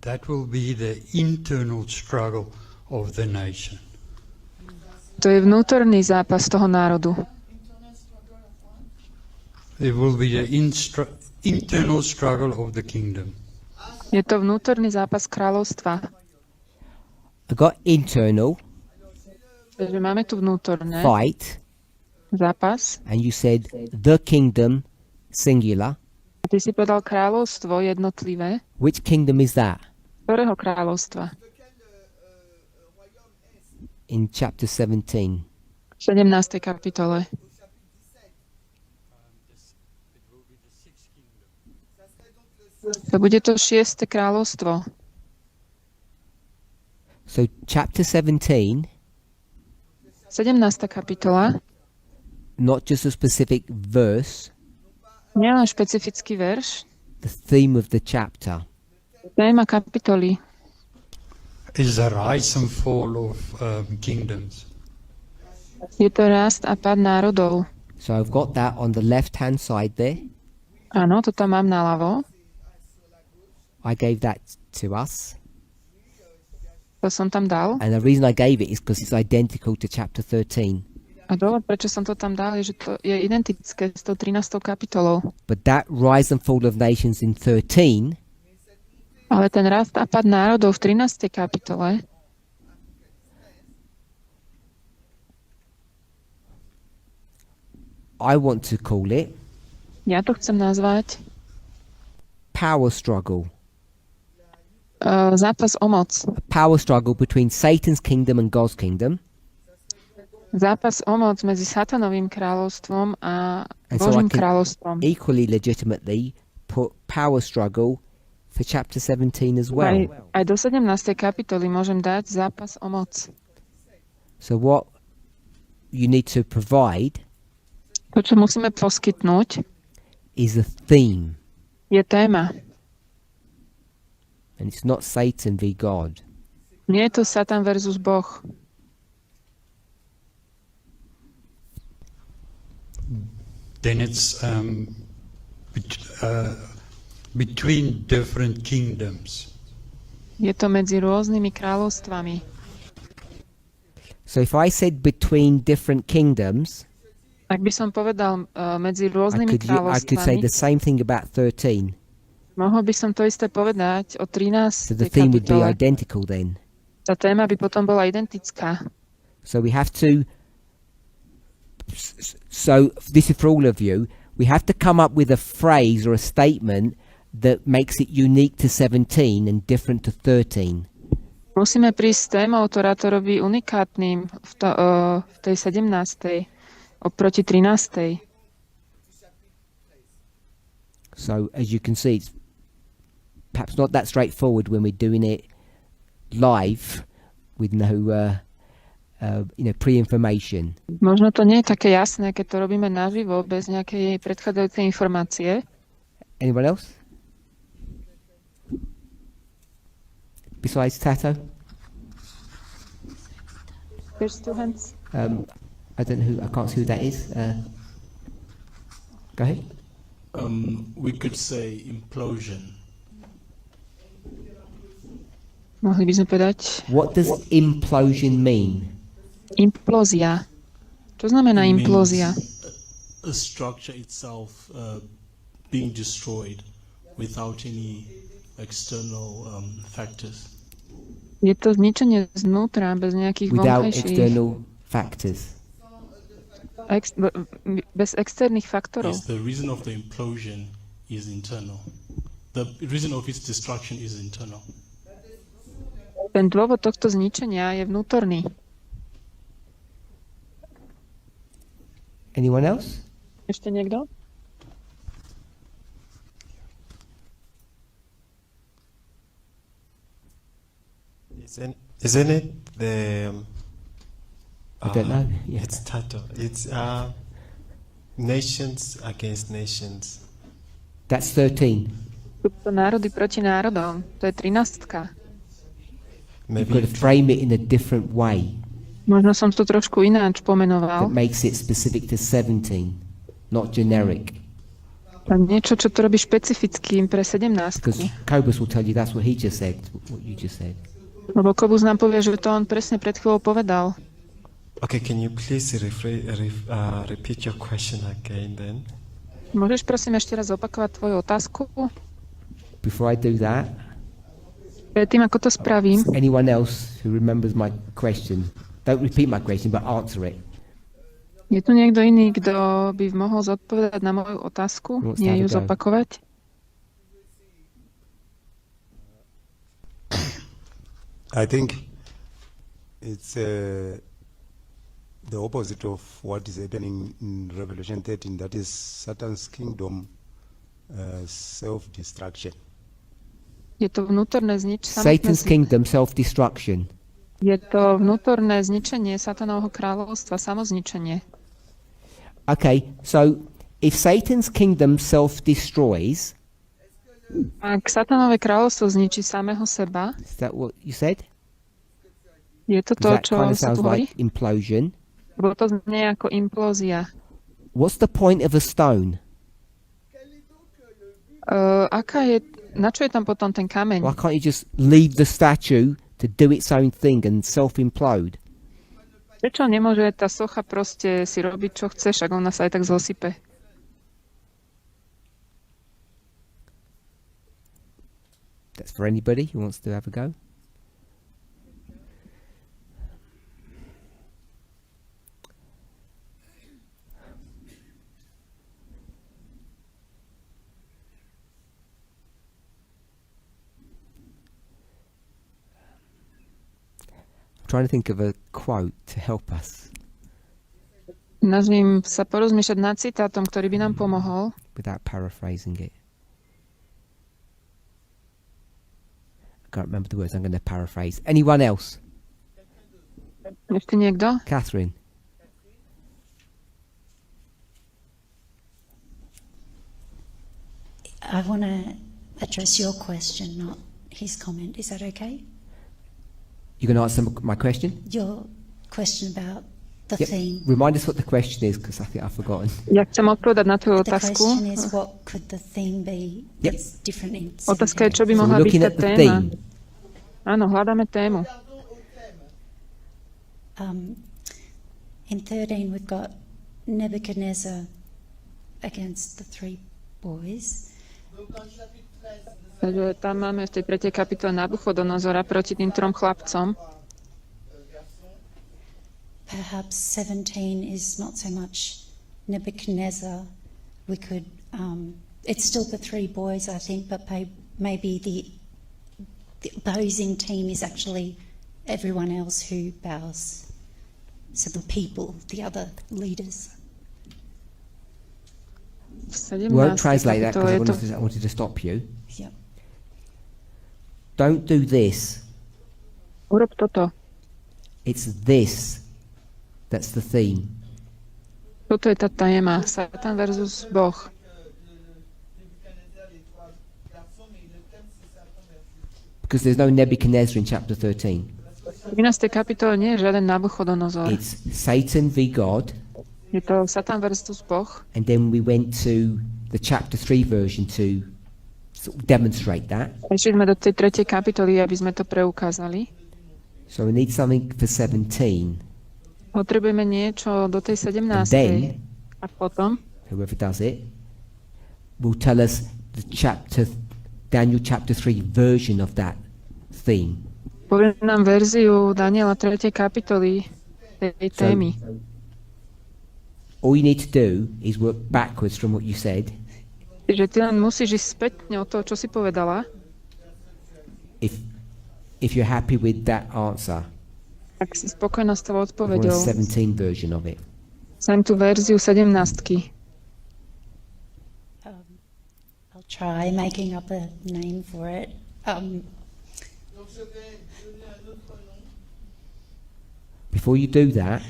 That will be the internal struggle of the nation. To je vnútorný zápas toho národu. There will be the internal struggle of the kingdom. Je to vnútorný zápas kráľovstva. I got internal Takže máme tu vnútorné fight, zápas. and you said the kingdom singular. A ty si povedal kráľovstvo jednotlivé. Which kingdom is that? Ktorého kráľovstva? In chapter 17. V 17. kapitole. To bude to 6. kráľovstvo. So chapter 17, 17. kapitola. not just a specific verse, Nielen špecifický verš. the theme of the chapter. Téma kapitoly Is the rise and fall of kingdoms. je to rast a pád národov. So I've got that on the left-hand side there. Áno, to tam mám naľavo. I gave that to us. To som tam dal. And the reason I gave it is because it's identical to chapter 13. A dôvod, prečo som to tam dal, je, že to je identické s tou 13. kapitolou. But that rise and fall of nations in 13 Ale ten rast a pád národov v 13. kapitole I want to call it ja to chcem nazvať power struggle. zápas o moc. A power struggle between Satan's kingdom and God's kingdom. Zápas o moc medzi satanovým kráľovstvom a And so I Božím can kráľovstvom. equally legitimately put power struggle for chapter 17 as well. Aj do 17. kapitoly môžem dať zápas o moc. So what you need to provide To, čo musíme poskytnúť, is a theme. je téma. And it's not Satan v God. Nie je to Satan versus Boh. Then it's between different kingdoms. Je to medzi rôznymi kráľovstvami. So if I said between different kingdoms, Ak by som povedal medzi I rôznymi could say kráľovstvami, the same thing about 13. mohol by som to isté povedať o 13. So the theme would be kapitole. identical then. Tá téma by potom bola identická. So we have to, so this is for all of you, we have to come up with a phrase or a statement that makes it unique to 17 and different to 13. Musíme prísť s témou, ktorá to robí unikátnym v tej 17. oproti 13. So as you can see, it's perhaps not that straightforward when we're doing it live with no pre-information. Možno to nie je také jasné, keď to robíme naživo, bez nejakej predchádzajúcej informácie. Anyone else? Besides Tato? There's two hands. I don't know who. I can't see who that is. Go ahead. We could say implosion. Mohli by sme povedať What does implosion mean? implózia. Čo znamená It implózia? means a structure itself being destroyed without any external factors. Je to zničenie znútra, bez nejakých Without vonkajších, external factors. bez externých faktorov. Yes, the reason of the implosion is internal. The reason of its destruction is internal. Ten dôvod tohto zničenia je vnútorný. Anyone else? Ešte niekto? Isn't it the? I don't know. Yeah. It's Tato. It's nations against nations. That's 13. Sú to národy proti národom. To je 13. You've Maybe got to frame it in a different way Možno som to trošku ináč pomenoval. that makes it specific to 17, not generic. A niečo, čo to robí špecifickým pre 17. Because Kobus will tell you that's what he just said, what you just said. Lebo Kobus nám povie, že to on presne pred chvíľou povedal. Okay, can you please repeat your question again then? Môžeš prosím ešte raz opakovať tvoju otázku? Before I do that, Predtým, ako to spravím, anyone else who remembers my question, don't repeat my question, but answer it. je tu niekto iný, kto by mohol zodpovedať na moju otázku? What's Nie that ju about? zopakovať? I think it's the opposite of what is happening in Revelation 13, that is Satan's kingdom, self-destruction. Je to vnútorné Satan's kingdom, self-destruction. Je to vnútorné zničenie Satanovho kráľovstva, samozničenie. Okay, so if Satan's kingdom self-destroys, Ak Satanové kráľovstvo zničí samého seba, is that what you said? je to 'Cause to, that čo kind of sa sounds tu hovorí? like implosion. Lebo to znie ako implózia. What's the point of a stone? Na čo je tam potom ten kameň? Why can't you just leave the statue to do its own thing and self-implode? Prečo nemôže tá socha proste si robiť, čo chce, však ona sa aj tak zosype? That's for anybody who wants to have a go. Trying to think of a quote to help us Nazvím sa porozmýšľať nad citátom, ktorý by nám pomohol. without paraphrasing it. I can't remember the words. I'm going to paraphrase. Anyone else? Ešte niekto? Catherine. I want to address your question, not his comment. Is that okay? You going to answer my question? Your question about the Yep. theme. Remind us what the question is, because I think I've forgotten. Ja chcem odpovedať na tvoju The otázku. question is, what could the theme be Yep. that's different in Otázka je, čo by So mohla we're byť looking tá at the téma. theme. Áno, hľadáme tému. In 13, we've got Nebuchadnezzar against the three boys. Takže tam máme v tej 3. kapitole Nabuchodonozora proti tým 3 chlapcom. Perhaps 17 is not so much Nebuchadnezzar. We could, it's still the three boys, I think, but maybe the opposing team is actually everyone else who bows. So the people, the other leaders. V 17. Won't translate that kapitole je to... because I wanted to stop you. Yep. Don't do this. Urob toto. It's this that's the theme. Toto je tá téma. Satan versus Boh. Because there's no Nebuchadnezzar in chapter 13. V 13. kapitole nie je žiaden Nabuchodonozor. It's Satan v God. Je to Satan versus Boh. And then we went to the chapter 3 version to sort of demonstrate that. Išli sme do tej 3. kapitoly, aby sme to preukázali. So we need something for 17. Potrebujeme niečo do tej 17. And then, A potom whoever does it, will tell us the Daniel chapter 3 version of that theme. povie nám verziu Daniela 3. kapitoly tej témy. All you need to do is work backwards from what you said. Že ty len musíš ísť spätne od toho, čo si povedala. If you're happy with that answer, Ak si spokojná s tou I want a odpoveďou. 17 version of it. Chcem tú verziu 17. I'll try making up a name for it. Before you do that,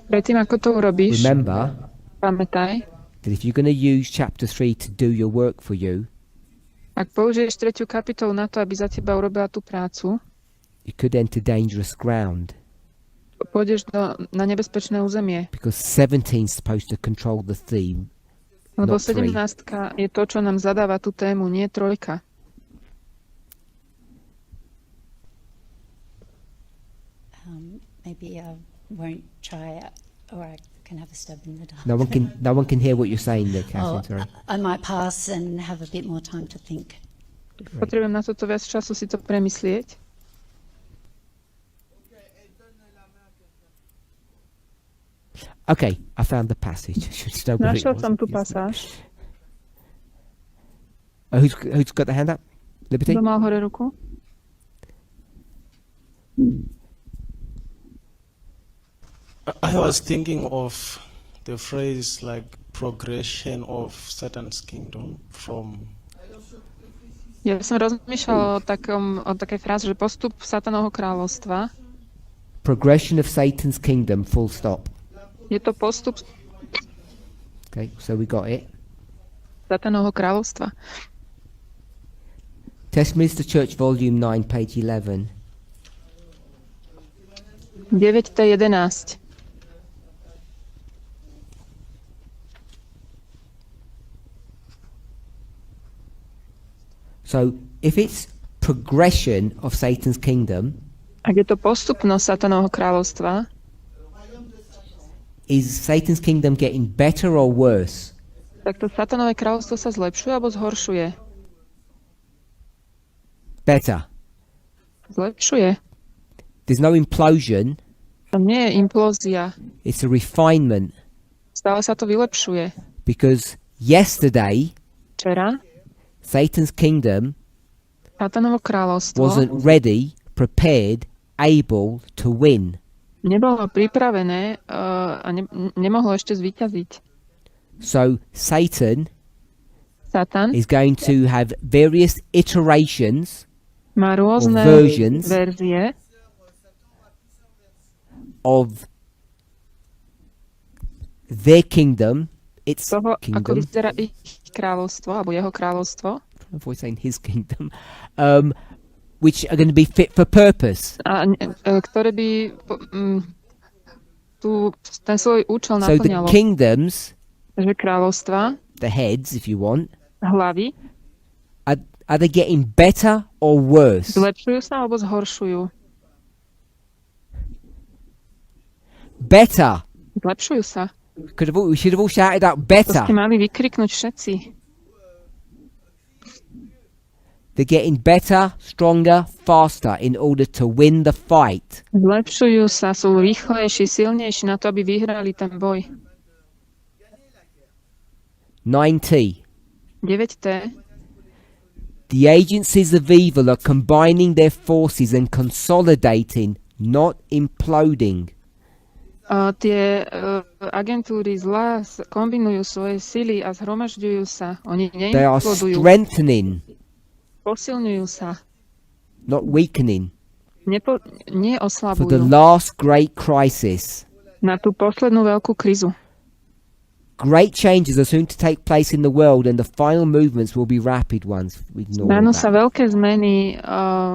Predtým, ako to urobíš, remember pamätaj, that if you're going to use chapter 3 to do your work for you, ak použiješ 3. kapitolu na to, aby za teba urobila tú prácu, you could enter dangerous ground pôjdeš na nebezpečné územie. because 17 is supposed to control the theme. Lebo Not 3. 17 je to, čo nám zadáva tú tému, nie 3. Maybe I won't try it, or I can have a stab in the dark. No one can hear what you're saying there, Catherine. Oh, Sorry. I might pass and have a bit more time to think. Potrebujem na toto viac času si to premyslieť. Okay, I found the passage. I should know what it Našiel was. som tú Yes. pasáž. Who's got the hand up? Liberty? Kto mal hore ruku? I was thinking of the phrase like progression of Satan's kingdom from Ja som rozmýšľala o takej fráze, že postup Satanovho kráľovstva. Progression of Satan's kingdom, full stop. Je to postup Okay, so we got it. Satanovho kráľovstva. Westminster Church, volume 9, page 11. 9.11. So if it's progression of Satan's kingdom, Ak je to postupnosť Satanovho kráľovstva, is Satan's kingdom getting better or worse? tak to Satanové kráľovstvo sa zlepšuje alebo zhoršuje? Better. Zlepšuje. There's no implosion, Tam nie je implózia. it's a refinement. Stále sa to vylepšuje. Because yesterday, Včera Satan's kingdom Satanovo kráľovstvo wasn't ready, prepared, able to win. nebolo pripravené a nemohlo ešte zvíťaziť. So Satan Satan is going to have various iterations má rôzne versions verzie of their kingdom, its toho, ako kingdom. vyzerá ich kráľovstvo, alebo jeho kráľovstvo, Avoid saying his kingdom, which are going to be fit for purpose. a ktoré by ten svoj účel So the naplňalo. kingdoms, Takže kráľovstva, the heads, if you want, hlavy, are they getting better or worse? zlepšujú sa alebo zhoršujú? Better. Zlepšujú sa. We should have all shouted out To better. ste mali vykriknúť všetci. They're getting better, stronger, faster in order to win the fight. Zlepšujú sa, sú rýchlejší, silnejší na to, aby vyhrali ten boj. 9T. 9T. The agencies of evil are combining their forces and consolidating, not imploding. Tie agentúry zla kombinujú svoje sily a zhromažďujú sa. Oni They are neimplodujú, strengthening, posilňujú sa. not weakening. nie for the oslabujú last great crisis. na tú poslednú veľkú krizu. Great changes are soon to take place in the world, and the final movements will be rapid ones. Ignore all Stanú sa that. veľké zmeny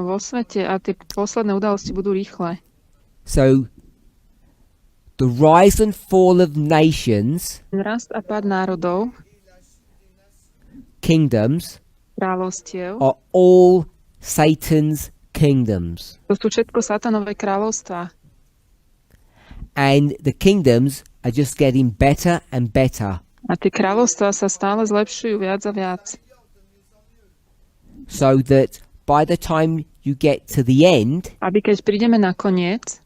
vo svete a tie posledné udalosti budú rýchle. So, the rise and fall of nations, Rast a pád národov, kingdoms, kráľovstiev, are all Satan's kingdoms. to sú všetko satanové kráľovstvá. And the kingdoms are just getting better and better. A tie kráľovstvá sa stále zlepšujú viac a viac. So that by the time you get to the end, Aby keď prídeme na koniec,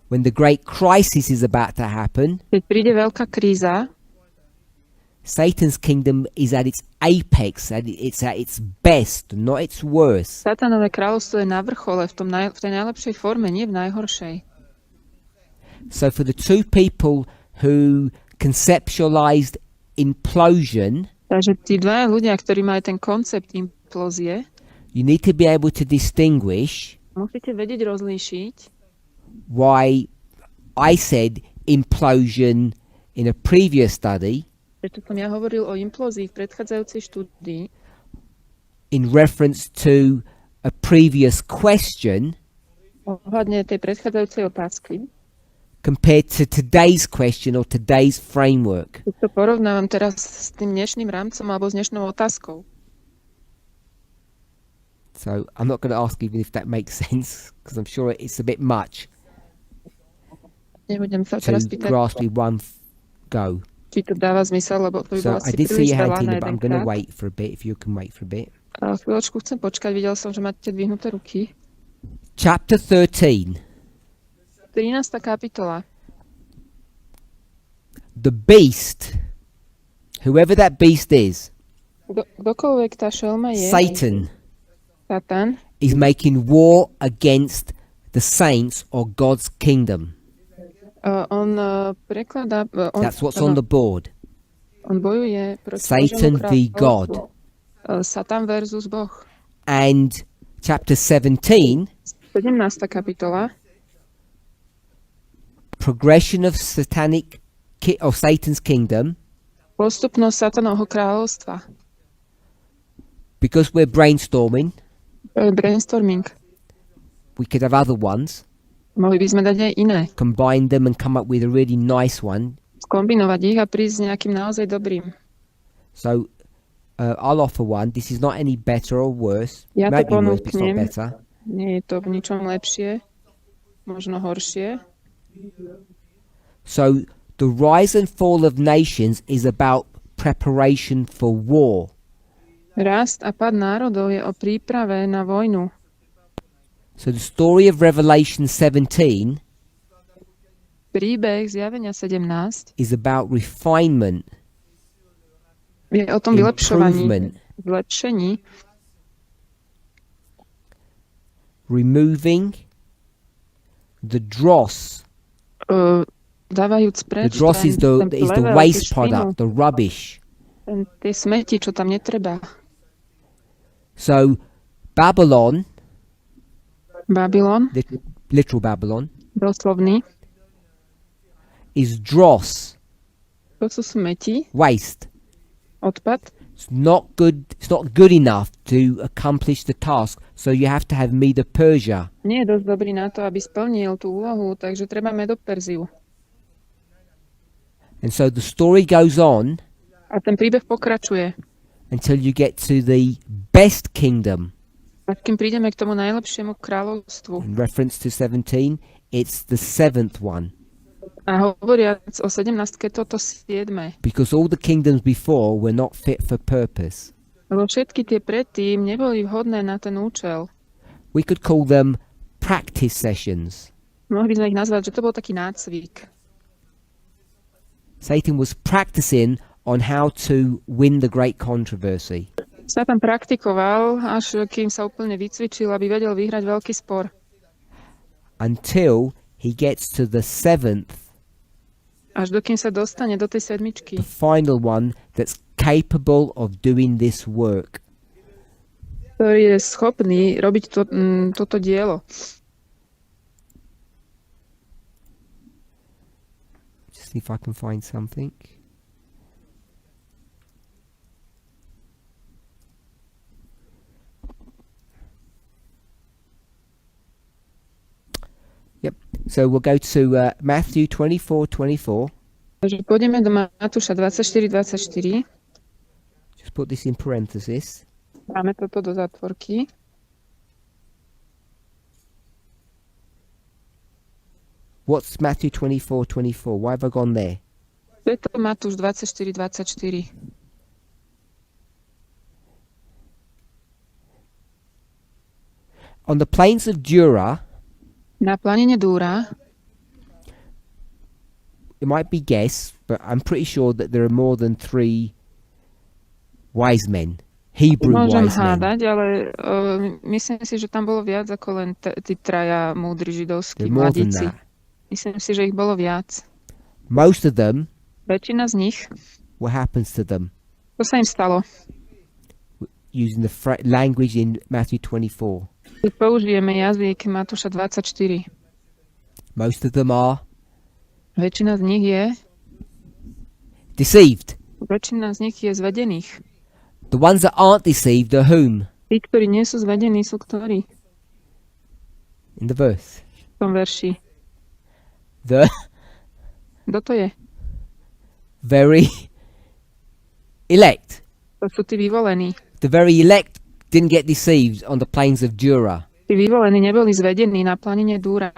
when the great crisis is about to happen, keď príde veľká kríza, Satan's kingdom is at its apex, it's at its best, not its worst. satanové kráľovstvo je na vrchole, v tej najlepšej forme, nie v najhoršej. So for the two people who conceptualized implosion, Takže tí dvaja ľudia, ktorí majú ten koncept implózie, you need to be able to distinguish musíte vedieť rozlíšiť, why I said implosion in a previous study prečo som ja hovoril o implózii v predchádzajúcej štúdii, in reference to a previous question ohľadne tej predchádzajúcej otázky. compared to today's question or today's framework. Keď to porovnávam teraz s tým dnešným rámcom alebo s dnešnou otázkou. So I'm not going to ask even if that makes sense, because I'm sure it's a bit much Nebudem sa to teraz pýtať, grasp in one go. či to dáva zmysel, lebo to by So bolo I asi did see príliš your hand, veľa na Tina, but jeden I'm going to krát. wait for a bit, if you can wait for a bit. Chvíľočku chcem počkať, videl som, že máte dvihnuté ruky. Chapter 13. 13. kapitola. The beast, whoever that beast is, Kdokoľvek tá šelma je, Satan, Satan, is making war against the saints or God's kingdom. on prekladá, That's what's on the board. on bojuje proti Satan Božiemu v God. kráľovstvu. Satan versus Boh. And chapter 17, 17. kapitola. progression of of Satan's kingdom. Postupnosť Satanovho kráľovstva. Because we're brainstorming, Brainstorming. we could have other ones, Mohli by sme dať aj iné. combine them and come up with a really nice one. Skombinovať ich a prísť s nejakým naozaj dobrým. So I'll offer one. This is not any better or worse. Ja to Might be worse, but it's not ponúknem. better. Nie je to v ničom lepšie. Možno horšie. So the rise and fall of nations is about preparation for war. Rast a pad národov je o príprave na vojnu. So the story of Revelation 17 Príbeh zjavenia 17 is about refinement, je o tom vylepšovaní, improvement, zlepšení, removing the dross. dávajúc The preč dross is the ten plevel, waste tú špinu, product, the rubbish. tie smeti, čo tam netreba. So Babylon, Babylon, literal Babylon, doslovný, is dross, to sú smeti, waste. odpad. It's not good enough to accomplish the task. So you have to have Medo Persia. Nie je dosť dobrý na to, aby splnil tú úlohu, takže treba Medoperziu. And so the story goes on A ten príbeh pokračuje. until you get to the best kingdom. A kým prídeme k tomu najlepšiemu kráľovstvu. In reference to 17, it's the seventh one. A hovoriac o 17, toto 7. Because all the kingdoms before were not fit for purpose. Lebo všetky tie predtým neboli vhodné na ten účel. We could call them practice sessions. Mohli by sme ich nazvať, že to bol taký nácvik. Satan was practicing on how to win the great controversy. Satan praktikoval, až kým sa úplne vycvičil, aby vedel vyhrať veľký spor. Until he gets to the seventh, Až dokým sa dostane do tej sedmičky. the final one that's capable of doing this work. ktorý je schopný robiť toto dielo. Just see if I can find something. Yep. So we'll go to Matthew 24:24. Takže pôjdeme do Matúša 24:24. Just put this in parenthesis. Máme toto do zátvorky. What's Matthew 24:24? Why have I gone there? To je to Matúš 24:24. On the plains of Jura, Na planine Dúra, it might be guess, but I'm pretty sure that there are more than 3 wise men, Hebrew môžem wise men. hádať, ale myslím si, že tam bolo viac ako len tí traja múdri židovskí There are more than mladíci. that. Myslím si, že ich bolo viac. Most of them, Väčšina z nich, what happens to them? to sa im stalo. Using the language in Matthew 24. Keď použijeme jazyk Matúša 24, Most of them are väčšina z nich je deceived. zvedených. The ones that aren't deceived are whom? Tí, ktorí nie sú zvedení, sú ktorí In the verse. v tom verši. The Kto to je? very elect. To sú tí vyvolení. The very elect didn't get deceived on the plains of Jura. Tí vyvolení neboli zvedení na planine Dúra.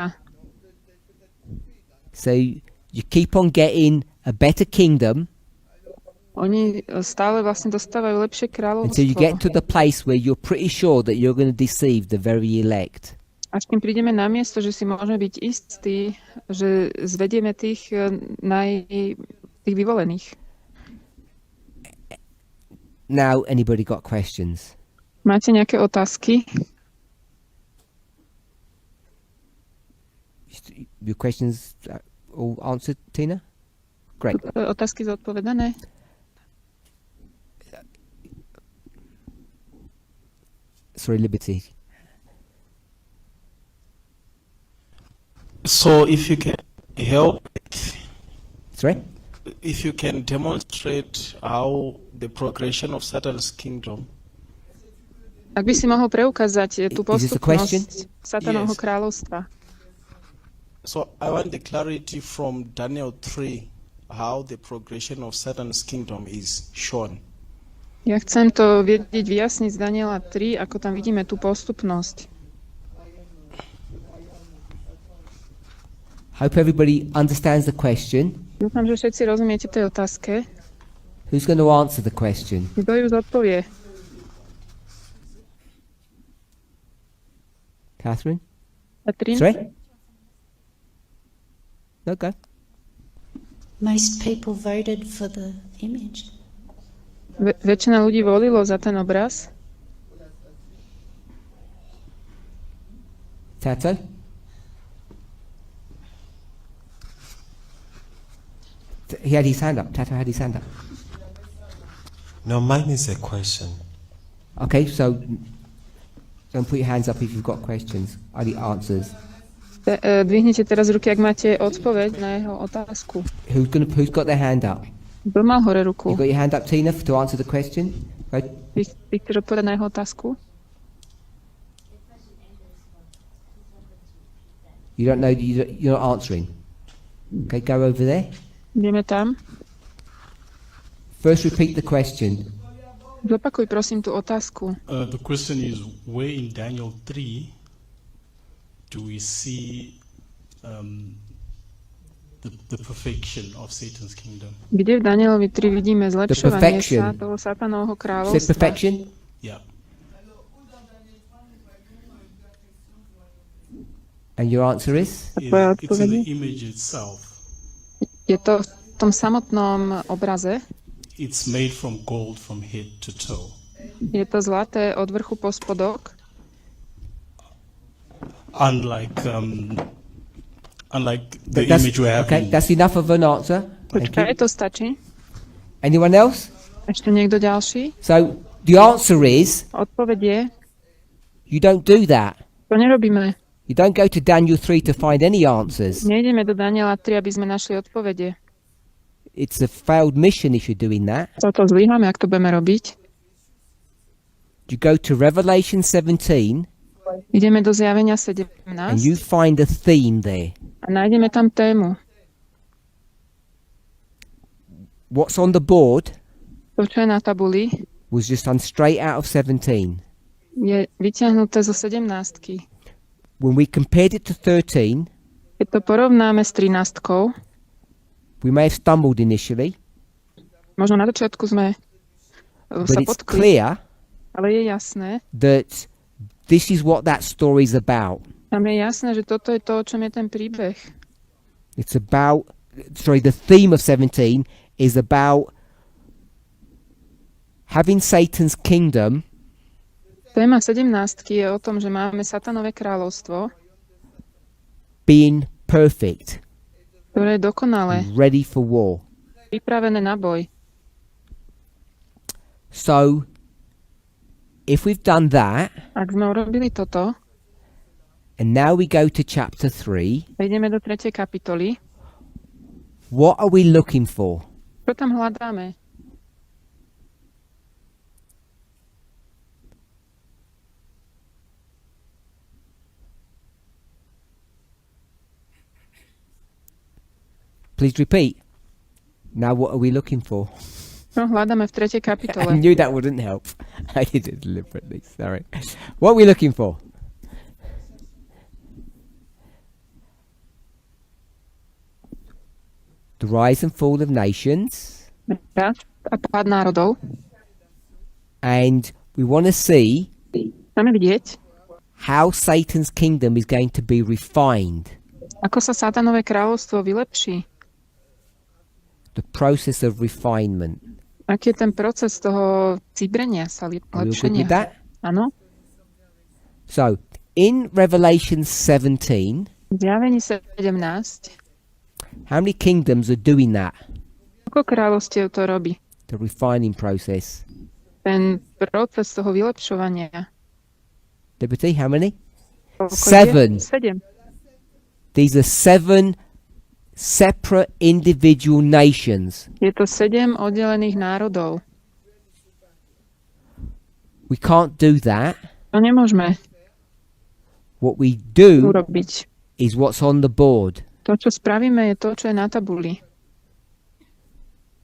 So you keep on getting a better kingdom Oni stále vlastne dostávajú lepšie until you get kráľovstvo. to the place where you're pretty sure that you're going to deceive the very elect. Až kým prídeme na miesto, že si môžeme byť istí, že zvedieme tých vyvolených. Now, anybody got questions? Máte nejaké otázky? Your questions all answered, Tina? Great. Otázky zodpovedané? Sorry, Liberty. So if you can help, Sorry? if you can demonstrate how the progression of Satan's kingdom Ak by si mohol preukázať tú Is this a question? postupnosť Satanovho Yes. kráľovstva. So I want the clarity from Daniel 3, how the progression of Satan's kingdom is shown. Ja chcem to vedieť vyjasniť z Daniela 3, ako tam vidíme tú postupnosť. Hope everybody understands the question. Dúfam, že všetci rozumiete tej otázke. Who's going to answer the question? Kto ju zodpovie? Catherine? Katrin? Sorry? No, go. Most people voted for the image. Väčšina ľudí volilo za ten obraz. Tato? He had his hand up. Tato had his hand up. No, mine is a question. Okay, so don't put your hands up if you've got questions. Only answers. Dvihnite teraz ruky, ak máte odpoveď na jeho otázku. Who's got their hand up? Kto mal hore ruku? You got your hand up, Tina, to answer the question? Go. Vy chceš odpovedať na jeho otázku? You don't know. You're not answering. Okay, go over there. Ideme tam. First, repeat the question. Zopakuj prosím tú otázku. The question is, where in Daniel 3 do we see the perfection of Satan's kingdom? Kde v Danielovi 3 vidíme zlepšovanie perfection. sa toho Satanovho Say kráľovstva? perfection. Yeah. And your answer is? Tvoja It's in the odpoveď? image itself. Je to v tom samotnom obraze. It's made from gold from head to toe. Je to zlaté od vrchu po spodok. Unlike the image we have. Okay, that's enough of an answer. Thank Počkaj, you. to stačí. Anyone else? Ešte niekto ďalší? So the answer is Odpoveď je, You don't do that. To nerobíme. You don't go to Daniel 3 to find any answers. Nejdeme do Daniela 3, aby sme našli odpovede. It's a failed mission if you're doing that. Toto zlyháme, ak to budeme robiť. You go to Revelation 17 Ideme do Zjavenia 17 and you find a theme there. a nájdeme tam tému. What's on the board To, čo je na tabuli, was just done straight out of 17. je vyťahnuté zo 17. When we compared it to 13, Keď to porovnáme s 13, we may have stumbled initially, možno na začiatku sme but sa it's potkli, clear ale je jasné, that this is what that story is about. tam je jasné, že toto je to, o čom je ten príbeh. It's about, the theme of 17 is about having Satan's kingdom Téma 17 je o tom, že máme satanové kráľovstvo, being perfect, ktoré je dokonalé, ready for war. pripravené na boj. So, if we've done that, Ak sme urobili toto, and now we go to chapter 3, ideme do 3. kapitoly, what are we looking for? čo tam hľadáme? Please repeat. Now what are we looking for? Čo hľadáme v 3. I kapitole? knew that wouldn't help. I did it deliberately, sorry. What are we looking for? The rise and fall of nations. Rast a pád národov. And we want to see Chceme vidieť, how Satan's kingdom is going to be refined. ako sa satanové kráľovstvo vylepší. The process of refinement. Aký je ten proces toho cibrenia sa, Are you good lepšenia? with that? Áno. So, in Revelation 17, V Zjavení 17, how many kingdoms are doing that? ako kráľovstiev to robí? The refining process. Ten proces toho vylepšovania. Liberty, how many? Koľko Seven. je? 7. These are 7 separate individual nations. Je to 7 oddelených národov. We can't do that. To nemôžeme What we do urobiť. is what's on the board. To, čo spravíme, je to, čo je na tabuli.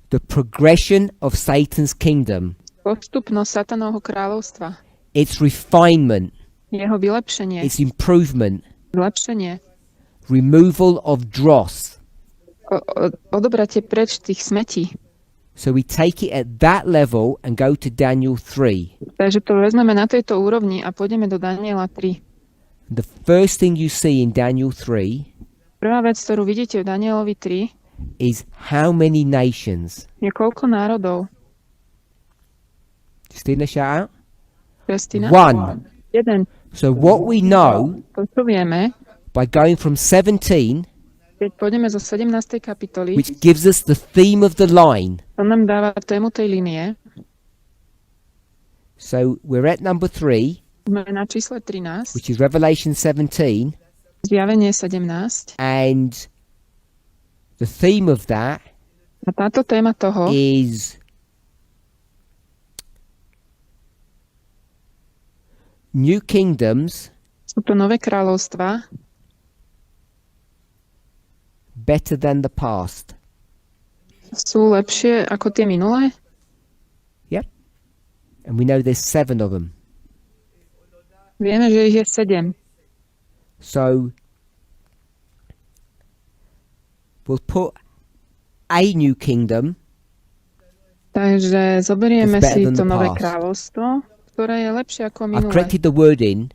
The progression of Satan's kingdom. Postupnosť satanovho kráľovstva. Its refinement. Jeho vylepšenie. Its improvement. Zlepšenie. Removal of dross. Odobratie preč tých smetí. So we take it at that level and go to Daniel 3. Takže to vezmeme na tejto úrovni a pôjdeme do Daniela 3. The first thing you see in Daniel 3 Prvá vec, ktorú vidíte v Danielovi 3, is how many nations. je koľko národov. Justina, shout out. Kristina? 1. 1. So what we know To, čo vieme, by going from 17, keď pôjdeme zo 17. kapitoly, which gives us the theme of the line. to nám dáva tému tej linie. So we're at number 3, Sme na čísle 13, which is Revelation 17, Zjavenie 17. and the theme of that A táto téma toho is new kingdoms sú to nové kráľovstvá, better than the past. sú lepšie ako tie minulé. Yep. And we know there's 7 of them. Vieme, že ich je 7. So we'll put a new kingdom Takže zoberieme It's better si than to the nové past. kráľovstvo, ktoré je lepšie ako I've minulé. corrected the wording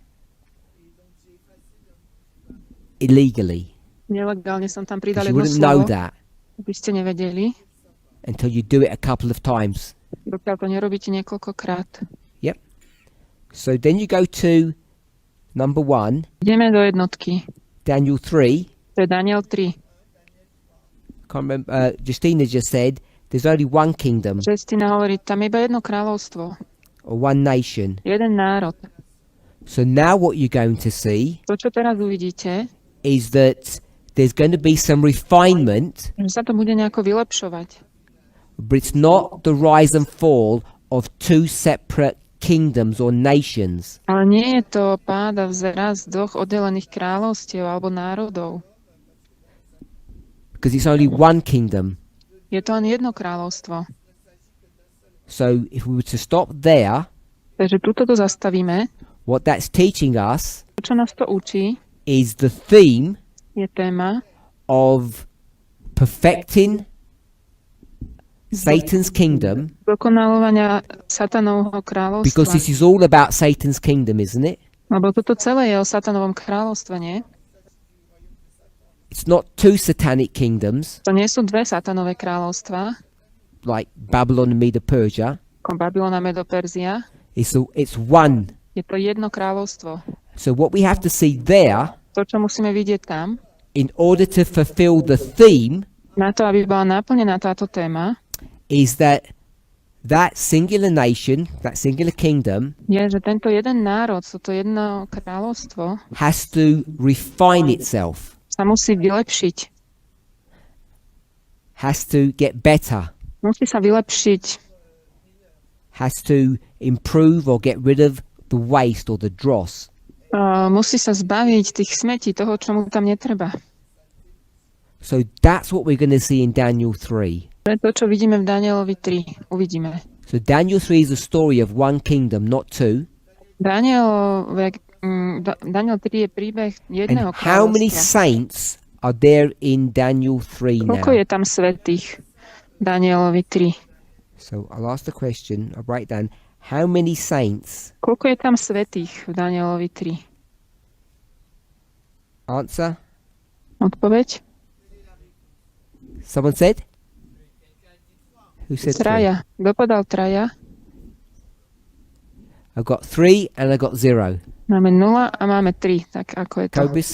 illegally. Nelegálne som tam Because pridal you jedno wouldn't know slovo, that aby ste nevedeli, until you do it a couple of times. dokiaľ to nerobíte niekoľkokrát. Yep. So then you go to number 1, Ideme do jednotky. Daniel 3. To je Daniel 3. Can't remember. Justina just said there's only one kingdom Justina hovorí, tam je iba jedno kráľovstvo, or one nation. jeden národ. So now what you're going to see To, čo teraz uvidíte, is that there's going to be some refinement, že sa to bude nejako vylepšovať. but it's not the rise and fall of two separate kingdoms or nations. Ale nie je to pád a vzrast dvoch oddelených kráľovstiev alebo národov. Because it's only one kingdom. Je to len jedno kráľovstvo. So if we were to stop there, Takže tuto to zastavíme. what that's teaching us To, čo nás to učí, is the theme je téma of perfecting Satan's kingdom, dokonalovania satanovho because kráľovstva. this is all about Satan's kingdom, isn't it? Lebo toto celé je o satanovom kráľovstve, nie? It's not two satanic kingdoms To nie sú dve satanové kráľovstvá, like Babylon and Medo-Persia. ako Babylon a Medo-Perzia. It's one. Je to jedno kráľovstvo. So what we have to see there, To, čo musíme vidieť tam, in order to fulfill the theme, na to, aby bola naplnená táto téma, is that singular nation, that singular kingdom, je, že tento jeden národ, toto jedno kráľovstvo has to refine itself, sa musí vylepšiť. has to get better, Musí sa vylepšiť. has to improve or get rid of the waste or the dross. Musí sa zbaviť tých smetí, toho, čo mu tam netreba. So that's what we're going to see in Daniel 3. To je to, čo vidíme v Danielovi 3. Uvidíme. So Daniel 3 is a story of one kingdom, not two. Daniel 3 je príbeh And jedného how many kráľovstva. saints are there in Daniel 3 Koľko je now? tam svätých v Danielovi 3? So I'll ask the question, I'll write down, how many saints? Koľko je tam svätých v Danielovi 3? Answer? Odpoveď? Someone said? Who said three? Traja. Kto podal traja? I've got 3 and I got 0. Máme 0 a máme 3. Tak ako je to? Kobus,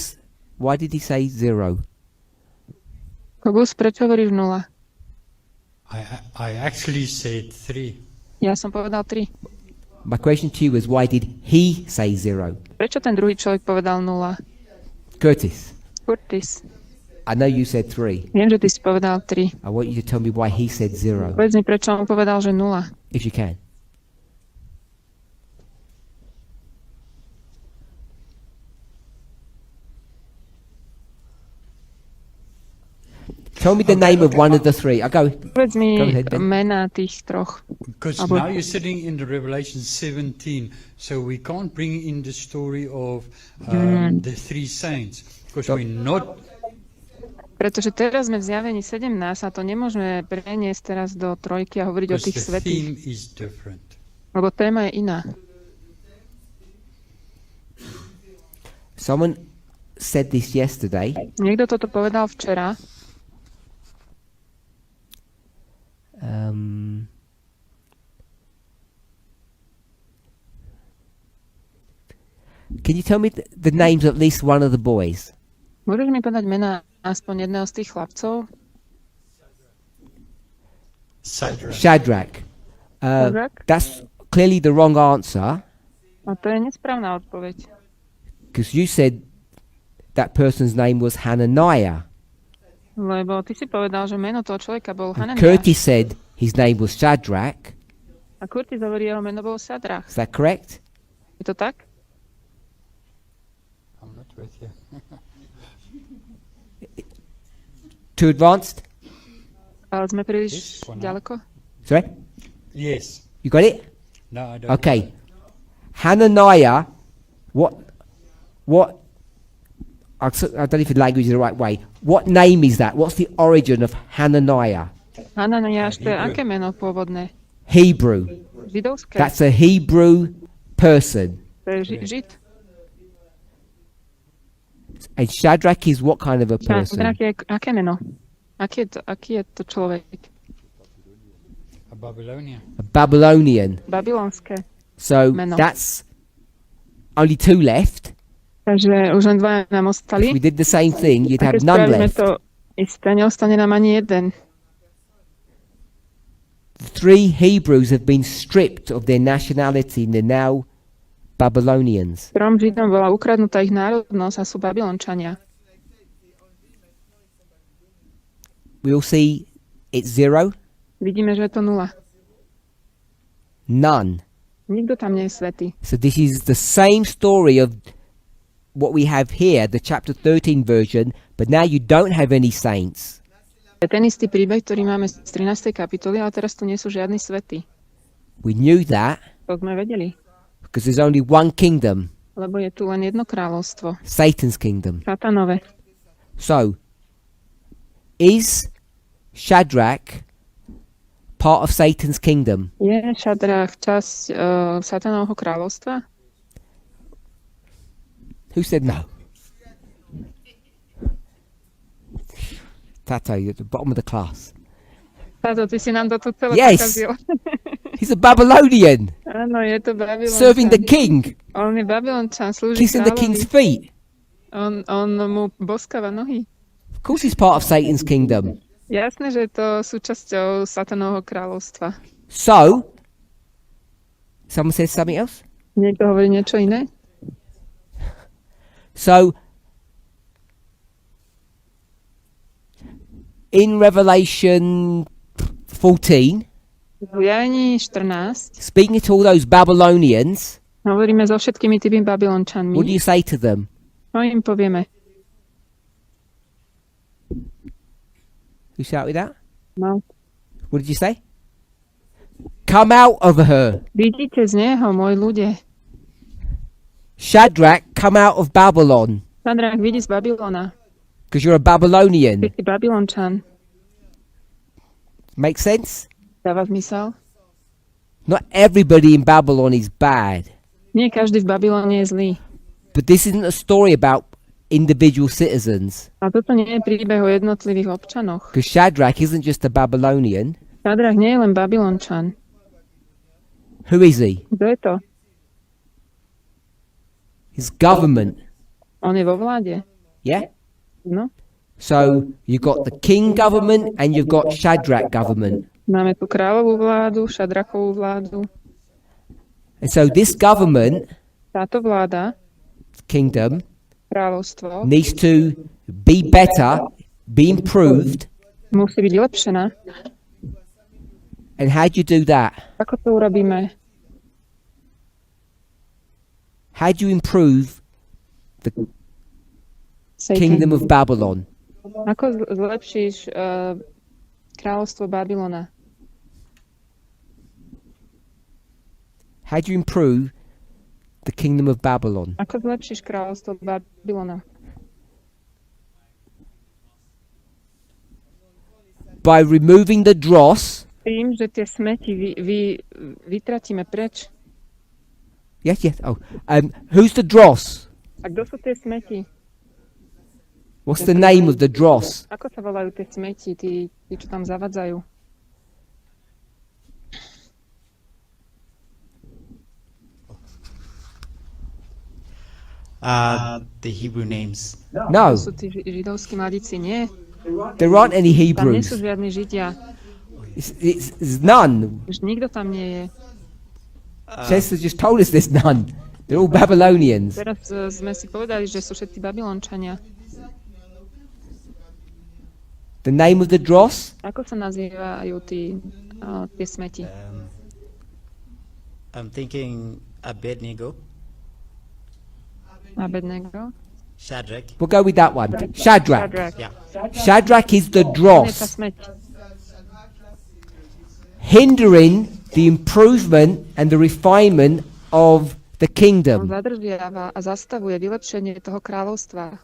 why did he say 0? Kobus, prečo hovoríš 0? I actually said 3. Ja som povedal 3. My question to you is, why did he say 0? Prečo ten druhý človek povedal 0? Curtis, Curtis. I know you said 3. Viem, že ty si povedal 3. I want you to tell me why he said 0, Povedz mi, prečo on povedal, že 0. if you can. Tell me the name of one of the three. I go. Povedz mi Go ahead, Ben. mená tých troch. Because Abo- now you're sitting in the Revelation 17, so we can't bring in the story of the three saints. Because we're not. Pretože teraz sme v zjavení 17 a to nemôžeme preniesť teraz do trojky a hovoriť o Because tých the theme svätých. is different. Lebo téma je iná. Someone said this yesterday. Niekto toto povedal včera. Can you tell me the names of at least one of the boys? Môžeš mi povedať mená aspoň jedného z tých chlapcov? Shadrach. Shadrach? That's clearly the wrong answer, A to je nesprávna odpoveď. because you said that person's name was Hananiah. Lebo ty si povedal, že meno toho človeka bol And Hananiáš. Curtis said his name was Shadrach. A Curtis hovorí, jeho meno bol Sadrach. Is that correct? Je to tak? I'm not with you. Too advanced? Ale sme príliš Yes, for now. ďaleko? Sorry? Yes. You got it? No, I don't. Okay. Hananiah, what, I don't know if the language is the right way. What name is that? What's the origin of Hananiah? Hananiáš, to je aké meno pôvodné? Hebrew. Židovské? That's a Hebrew person. To je Žid? And Shadrach is what kind of a person? Sadrach je aké meno? Aký je to človek? A Babylonian. A Babylonian. Babylonské. So Meno. that's only 2 left. Takže už len dvaja nám If ostali. we did the same thing, you'd A have keď none spravíme left. to isté, neostane nám ani jeden. The 3 Hebrews have been stripped of their nationality and they're now Babylonians. 3 Židom bola ukradnutá ich národnosť a sú Babylončania. We all see it's 0. Vidíme, že je to 0. None. Nikto tam nie je svätý. So this is the same story of what we have here, the chapter 13 version, but now you don't have any saints. Je ten istý príbeh, ktorý máme z 13. kapitoly, ale teraz tu nie sú žiadni svätí. We knew that To sme vedeli. because there's only one kingdom, Lebo je tu len jedno kráľovstvo. Satan's kingdom. Satanové. So, is Shadrach part of Satan's kingdom? Je Šadrach časť Satanovho kráľovstva? Who said no? Tato, you're at the bottom of the class. Táto, ty si nám to tu celé Yes. pokazil. He's a Babylonian, Áno, je to Babylončan. serving the king, On je Babylončan, slúži kissing the king's kráľovi. feet. On mu boskáva nohy. Of course he's part of Satan's kingdom. Jasné, že je to súčasťou Satanovho kráľovstva. So, someone says something else? Niekto hovorí niečo iné? So, in Revelation 14, V Zjavení 14 speaking to all those Babylonians, hovoríme so všetkými tými Babylončanmi. what do you say to them? Čo im povieme? You shout with that? No. What did you say? Come out of her. Vidíte z neho, môj ľudia. Shadrach, come out of Babylon. Shadrach, vidí z Babylona. Because you're a Babylonian. Ty si Babylončan. Make sense? Dáva zmysel? Not everybody in Babylon is bad. Nie každý v Babylone je zlý. But this isn't a story about individual citizens. A toto nie je príbeh o jednotlivých občanoch. Because Shadrach isn't just a Babylonian. Shadrach nie je len Babylončan. Who is he? Kto je to? His government. On je vo vláde. Yeah? No. So you've got the king government and you've got Shadrach government. Máme tu kráľovú vládu, Shadrachovú vládu. And so this government, Táto vláda, kingdom, kráľovstvo, needs to be better, be improved. musí byť vylepšená. And how do you do that? Ako to urobíme? How do you improve the Satan. kingdom of Babylon? Ako zlepšíš kráľovstvo Babylona? How do you improve the kingdom of Babylon? Ako zlepšíš kráľovstvo Babylona? By removing the dross. Tým, že tie smeti vytratíme preč. Yes, yes. Oh, who's the dross? A kto sú tie smeti? What's the name of the dross? Ako sa volajú tie smeti, tí čo tam zavadzajú? The Hebrew names. No, To sú tí židovskí mladíci, nie? there aren't any Tam nie Hebrews. sú žiadni Židia. It's none. Už nikto tam nie je. Chester just told us there's none. They're all Babylonians. Teraz sme si povedali, že sú všetci Babylončania. The name of the dross? Ako sa nazývajú tie smeti? I'm thinking Abednego, Abednego? Shadrach. We'll go with that one. Shadrach. Yeah. Shadrach is the On je tá dross, smeť. hindering the improvement and the refinement of the On kingdom. zadržiava a zastavuje vylepšenie toho kráľovstva.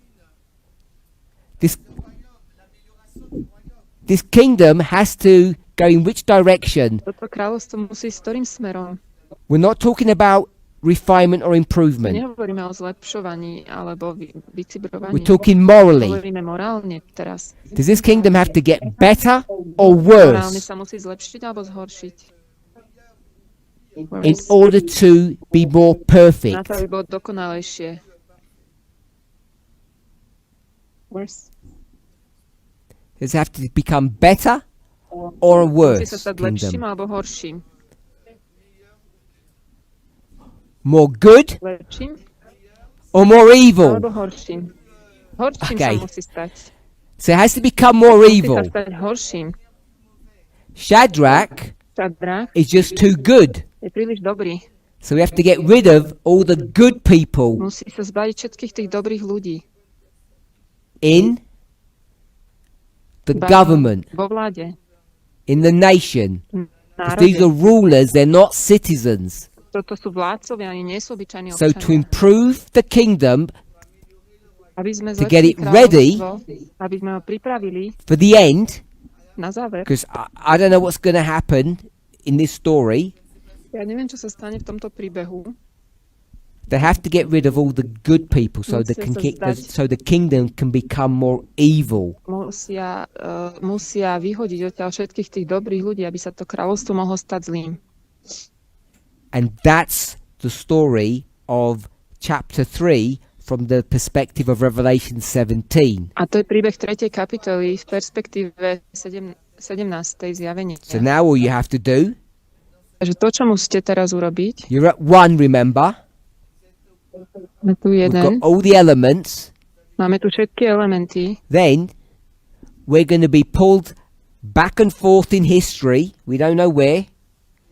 This kingdom has to go in which direction? Toto kráľovstvo musí ísť ktorým smerom? We're not talking about refinement or improvement. Nehovoríme o zlepšovaní alebo vycibrovaní. We're talking morally. Hovoríme morálne teraz. Does this kingdom have to get better or Morálne worse sa musí zlepšiť alebo zhoršiť. in order to be more Na perfect? to, aby bolo dokonalejšie. Worse. Does it have to become better or a Musí worse sa stať lepším kingdom? alebo horším. More good lepším or more evil? alebo horším? Horším Okay. sa musí stať. So it has to become more Musí evil. sa stať horším. Shadrach Šadrach is just too good. je príliš dobrý. So we have to get rid of all the good people Musí sa zbaviť všetkých tých dobrých ľudí. in the Ba- government, Vo vláde. in the nation. Because these Národe. are rulers, they're not citizens. Toto sú vládcovia, ani nie sú obyčajní So to občania. improve the kingdom Aby sme to get zlepšili it ready kráľovstvo, aby sme ho pripravili for the end, na záver. because I don't know what's going to happen in this story, Ja neviem, čo sa stane v tomto príbehu. they have to get rid of all the good people so Musia sa zdať. so the kingdom can become more evil. Musia vyhodiť odtiaľ všetkých tých dobrých ľudí, aby sa to kráľovstvo mohlo stať zlým. And that's the story of chapter 3 from the perspective of Revelation 17. A to je príbeh 3. kapitoly v perspektíve 17. zjavenia. So now all you have to do, Takže to, čo musíte teraz urobiť, you're at 1, remember? máme tu We've got jeden, all the elements. máme tu všetky elementy, Then we're going to be pulled back and forth in history. We don't know where.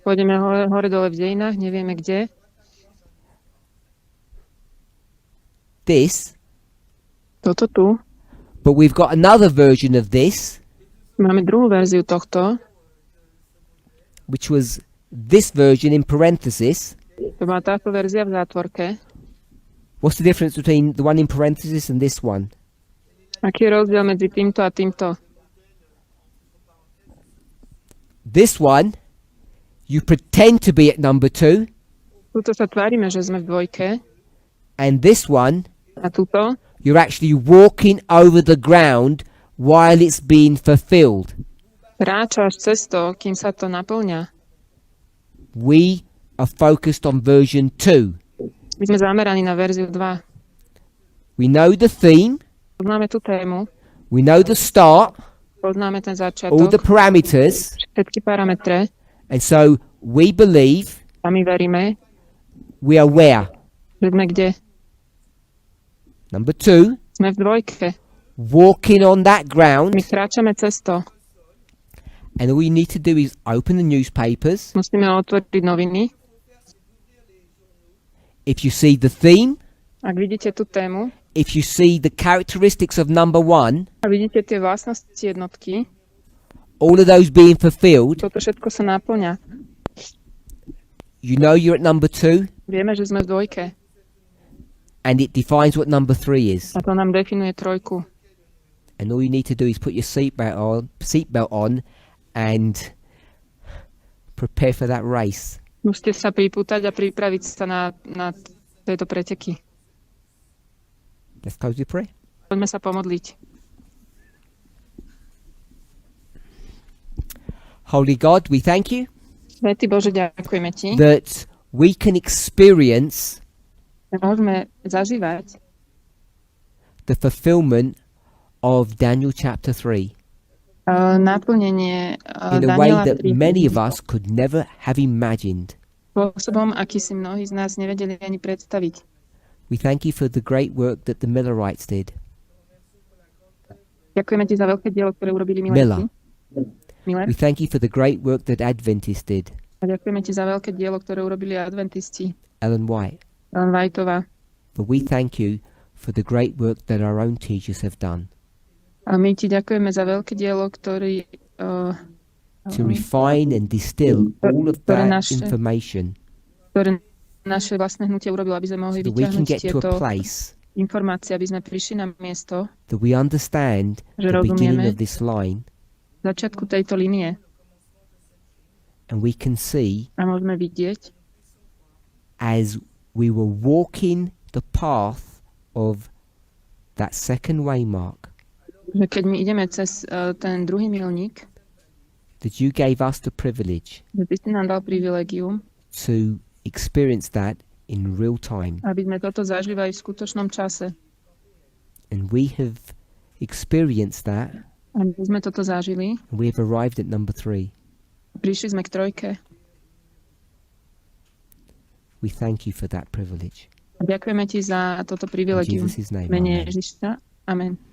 pôjdeme hore dole v dejinách, nevieme kde. This, Toto tu. but we've got another version of this, Máme druhú verziu tohto. which was this version in parenthesis. To má táto verzia v zátvorke. What's the difference between the one in parenthesis and this one? Aký je rozdiel medzi týmto a týmto? This one, you pretend to be at number 2, Tuto sa tvárime, že sme v dvojke. and this one, A tuto you're actually walking over the ground while it's being fulfilled. kráčaš cez to, kým sa to naplňa. We are focused on version 2. My sme zameraní na verziu 2. We know the theme, Poznáme tú tému, we know the start, poznáme ten all the začiatok, parameters, všetky parametre and so we believe a my veríme, we are where? že sme kde? Number 2, Sme v dvojke. walking on that ground, My kráčame cez to. and all you need to do is open the newspapers. Musíme otvoriť noviny. If you see the theme, Ak vidíte tú tému if you see the characteristics of number 1, a vidíte tie vlastnosti jednotky, all of those being fulfilled, toto všetko sa naplňa. you know you're at number 2, Vieme, že sme v dvojke. and it defines what number 3 is. A to nám definuje trojku. And all you need to do is put your seatbelt on and prepare for that race. Musíte sa pripútať a pripraviť sa na tieto preteky. Let's close with prayer. Poďme sa pomodliť. Holy God, we thank you Svätý Bože, ďakujeme Ti, that we can experience že môžeme zažívať the fulfillment of Daniel chapter 3 naplnenie in a way Daniela that 3 many of us could never have imagined. spôsobom, aký si mnohí z nás nevedeli ani predstaviť. We thank you for the great work that the Millerites did. Ďakujeme Ti za veľké dielo, ktoré urobili Miller. Miller. We thank you for the great work that Adventists did. A ďakujeme Ti za veľké dielo, ktoré urobili adventisti. Ellen White. Ellen Whiteová. But we thank you for the great work that our own teachers have done A my Ti ďakujeme za veľké dielo, ktorý to refine and distill all of ktoré that naše- information ktoré naše vlastné hnutie urobilo, aby sme mohli so that we can vyťahnuť get to a tieto place informácie, aby sme prišli na miesto that we understand Že the beginning rozumieme. of this line začiatku tejto linie and we can see a môžeme vidieť, as we were walking the path of that second waymark že keď my ideme cez ten druhý milník, that you gave us the privilege že Ty si nám dal privilegium, to experience that in real time. aby sme toto zažívali v skutočnom čase. And we have experienced that, Aby sme toto zažili, and we have arrived at number 3. prišli sme k trojke. We thank you for that privilege. Ďakujeme ti za toto In privilegium. Jesus' name, V mene amen. Ježiša. Amen.